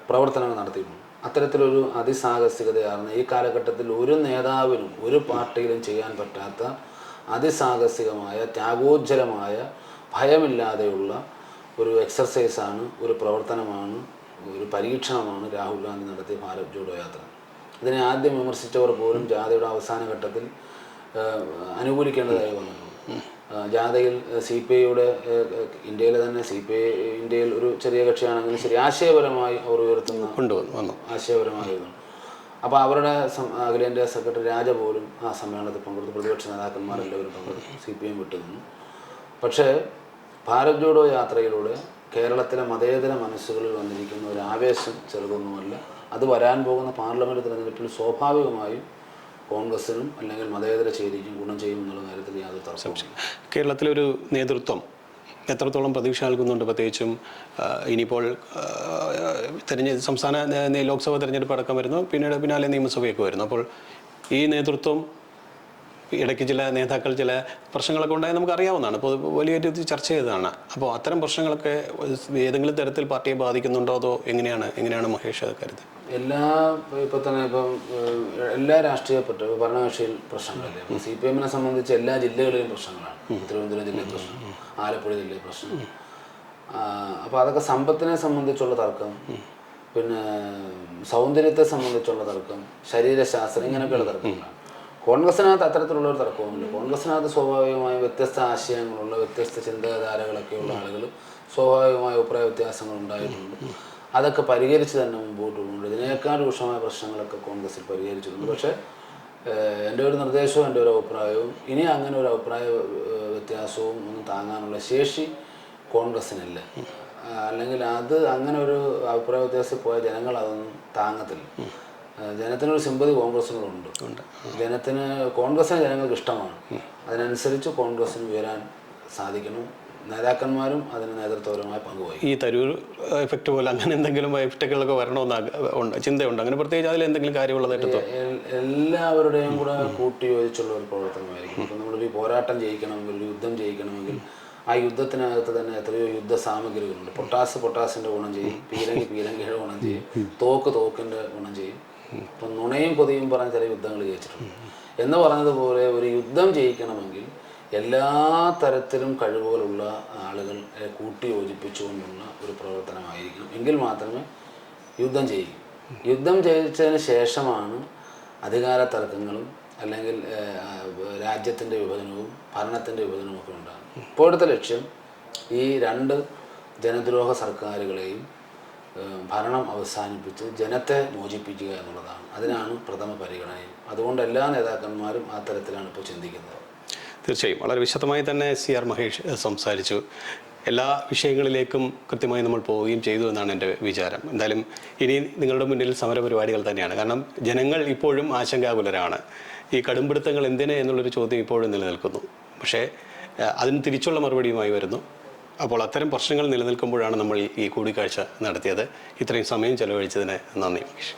പ്രവർത്തനങ്ങൾ നടത്തിയിട്ടുണ്ട്. അത്തരത്തിലൊരു അതിസാഹസികതയാർന്ന ഈ കാലഘട്ടത്തിൽ ഒരു നേതാവിനും ഒരു പാർട്ടിയിലും ചെയ്യാൻ പറ്റാത്ത അതിസാഹസികമായ, ത്യാഗോജ്ജലമായ, ഭയമില്ലാതെയുള്ള ഒരു എക്സർസൈസാണ്, ഒരു പ്രവർത്തനമാണ്, ഒരു പരീക്ഷണമാണ് രാഹുൽ ഗാന്ധി നടത്തിയ ഭാരത് ജോഡോ യാത്ര. ഇതിനെ ആദ്യം വിമർശിച്ചവർ പോലും ജാഥയുടെ അവസാന ഘട്ടത്തിൽ അനുകൂലിക്കേണ്ടതായി വന്നിട്ടുണ്ട്. ജാഥയിൽ CPIയുടെ ഇന്ത്യയിലെ തന്നെ ഇന്ത്യയിൽ ഒരു ചെറിയ കക്ഷിയാണെങ്കിലും ശരി, ആശയപരമായി അവർ ഉയർത്തുന്ന ആശയപരമായിരുന്നു. അപ്പോൾ അവരുടെ അഖിലേന്ത്യാ സെക്രട്ടറി രാജ പോലും ആ സമ്മേളനത്തിൽ പങ്കെടുത്തു. പ്രതിപക്ഷ നേതാക്കന്മാരെല്ലാവരും പങ്കെടുത്തു, CPM വിട്ടുനിന്നു. പക്ഷേ ഭാരത് ജോഡോ യാത്രയിലൂടെ കേരളത്തിലെ മതേതര മനസ്സുകളിൽ വന്നിരിക്കുന്ന ഒരു ആവേശം ചെറുതൊന്നുമല്ല. അത് വരാൻ പോകുന്ന പാർലമെൻറ്റ് തിരഞ്ഞെടുപ്പിൽ സ്വാഭാവികമായും കോൺഗ്രസിനും അല്ലെങ്കിൽ മതേതര ചേരിക്കും ഗുണം ചെയ്യുമെന്നുള്ള കാര്യത്തിൽ യാതൊരു തർക്കവും. കേരളത്തിലൊരു നേതൃത്വം എത്രത്തോളം പ്രതീക്ഷ നൽകുന്നുണ്ട്? പ്രത്യേകിച്ചും ഇനിയിപ്പോൾ സംസ്ഥാന ലോക്സഭ തെരഞ്ഞെടുപ്പ് അടക്കം വരുന്നു, പിന്നാലെ നിയമസഭയൊക്കെ വരുന്നു. അപ്പോൾ ഈ നേതൃത്വം ഇടയ്ക്ക് ചില നേതാക്കൾ ചില പ്രശ്നങ്ങളൊക്കെ ഉണ്ടായി നമുക്കറിയാവുന്നതാണ്. അപ്പോൾ വലിയൊരു ചർച്ച ചെയ്തതാണ്. അപ്പോൾ അത്തരം പ്രശ്നങ്ങളൊക്കെ ഏതെങ്കിലും തരത്തിൽ പാർട്ടിയെ ബാധിക്കുന്നുണ്ടോ, അതോ എങ്ങനെയാണ് മഹേഷ് കരുത്? ഇപ്പോൾ തന്നെ എല്ലാ രാഷ്ട്രീയ ഭരണകക്ഷിയിൽ പ്രശ്നങ്ങളില്ലേ. ഇപ്പോൾ CPM-നെ സംബന്ധിച്ച് എല്ലാ ജില്ലകളിലും പ്രശ്നങ്ങളാണ്. തിരുവനന്തപുരം ജില്ലയിൽ പ്രശ്നം, ആലപ്പുഴ ജില്ലയിൽ പ്രശ്നം. അപ്പോൾ അതൊക്കെ സമ്പത്തിനെ സംബന്ധിച്ചുള്ള തർക്കം, പിന്നെ സൗന്ദര്യത്തെ സംബന്ധിച്ചുള്ള തർക്കം, ശരീരശാസ്ത്രം, ഇങ്ങനെയൊക്കെയുള്ള തർക്കങ്ങളാണ്. കോൺഗ്രസിനകത്ത് അത്തരത്തിലുള്ളൊരു തർക്കവുമില്ല. കോൺഗ്രസിനകത്ത് സ്വാഭാവികമായും വ്യത്യസ്ത ആശയങ്ങളുള്ള, വ്യത്യസ്ത ചിന്താധാരകളൊക്കെയുള്ള ആളുകൾ സ്വാഭാവികമായ അഭിപ്രായ വ്യത്യാസങ്ങൾ ഉണ്ടായിട്ടുണ്ട്. അതൊക്കെ പരിഹരിച്ച് തന്നെ മുമ്പോട്ട് പോകുന്നുണ്ട്. ഇതിനേക്കാൾ രൂക്ഷമായ പ്രശ്നങ്ങളൊക്കെ കോൺഗ്രസിൽ പരിഹരിച്ചിട്ടുണ്ട്. പക്ഷേ എൻ്റെ ഒരു നിർദ്ദേശവും എൻ്റെ ഒരു അഭിപ്രായവും, ഇനി അങ്ങനെ ഒരു അഭിപ്രായ വ്യത്യാസവും ഒന്നും താങ്ങാനുള്ള ശേഷി കോൺഗ്രസിനില്ല. അല്ലെങ്കിൽ അത് അങ്ങനെ ഒരു അഭിപ്രായ വ്യത്യാസത്തിൽ പോയ ജനങ്ങൾ അതൊന്നും താങ്ങത്തില്ല. ജനത്തിനൊരു സിമ്പതി കോൺഗ്രസിനോടുണ്ട്. കോൺഗ്രസിനെ ജനങ്ങൾക്ക് ഇഷ്ടമാണ്. അതിനനുസരിച്ച് കോൺഗ്രസിന് ഉയരാൻ സാധിക്കണം. നേതാക്കന്മാരും അതിന് നേതൃത്വപരമായ പങ്കുവഹിക്കും. ഈ തരൂർ എഫക്റ്റ് പോലെ അങ്ങനെ എന്തെങ്കിലും എഫക്റ്റുകളൊക്കെ വരണമെന്ന് ചിന്തയുണ്ട്? അങ്ങനെ പ്രത്യേകിച്ച് അതിൽ എന്തെങ്കിലും കാര്യമുള്ളതായിട്ട് എല്ലാവരുടെയും കൂടെ കൂട്ടി യോജിച്ചുള്ള ഒരു പ്രവർത്തനമായിരിക്കും. ഇപ്പം നമ്മളൊരു പോരാട്ടം ജയിക്കണമെങ്കിൽ, ഒരു യുദ്ധം ജയിക്കണമെങ്കിൽ ആ യുദ്ധത്തിനകത്ത് തന്നെ എത്രയോ യുദ്ധ സാമഗ്രികളുണ്ട്. പൊട്ടാസിൻ്റെ ഗുണം ചെയ്യും, പീരങ്കിയുടെ ഗുണം ചെയ്യും, തോക്കിൻ്റെ ഗുണം ചെയ്യും. ഇപ്പം നുണയും കൊതിയും പറഞ്ഞ ചില യുദ്ധങ്ങൾ ജയിച്ചിട്ടുണ്ട്. എന്ന് പറഞ്ഞതുപോലെ ഒരു യുദ്ധം ജയിക്കണമെങ്കിൽ എല്ലാ തരത്തിലും കഴിവുകളുള്ള ആളുകളെ കൂട്ടി യോജിപ്പിച്ചുകൊണ്ടുള്ള ഒരു പ്രവർത്തനമായിരിക്കണം. എങ്കിൽ മാത്രമേ യുദ്ധം ചെയ്യൂ. യുദ്ധം ജയിച്ചതിന് ശേഷമാണ് അധികാര തർക്കങ്ങളും അല്ലെങ്കിൽ രാജ്യത്തിൻ്റെ വിഭജനവും ഭരണത്തിൻ്റെ വിഭജനവും ഒക്കെ ഉണ്ടാകും. ഇപ്പോഴത്തെ ലക്ഷ്യം ഈ രണ്ട് ജനദ്രോഹ സർക്കാരുകളെയും ഭരണം അവസാനിപ്പിച്ച് ജനത്തെ മോചിപ്പിക്കുക എന്നുള്ളതാണ്. അതിനാണ് പ്രഥമ പരിഗണനയും. അതുകൊണ്ട് എല്ലാ നേതാക്കന്മാരും ആ തരത്തിലാണ് ഇപ്പോൾ ചിന്തിക്കുന്നത്. തീർച്ചയായും വളരെ വിശദമായി തന്നെ CR മഹേഷ് സംസാരിച്ചു. എല്ലാ വിഷയങ്ങളിലേക്കും കൃത്യമായി നമ്മൾ പോവുകയും ചെയ്തു എന്നാണ് എൻ്റെ വിചാരം. എന്തായാലും ഇനി നിങ്ങളുടെ മുന്നിൽ സമരപരിപാടികൾ തന്നെയാണ്. കാരണം ജനങ്ങൾ ഇപ്പോഴും ആശങ്കാകുലരാണ്. ഈ കടുംപിടുത്തങ്ങൾ എന്തിന് എന്നുള്ളൊരു ചോദ്യം ഇപ്പോഴും നിലനിൽക്കുന്നു. പക്ഷേ അതിന് തിരിച്ചുള്ള മറുപടിയുമായി വരുന്നു. അപ്പോൾ അത്തരം പ്രശ്നങ്ങൾ നിലനിൽക്കുമ്പോഴാണ് നമ്മൾ ഈ കൂടിക്കാഴ്ച നടത്തിയത്. ഇത്രയും സമയം ചെലവഴിച്ചതിന് നന്ദി മഹേഷ്.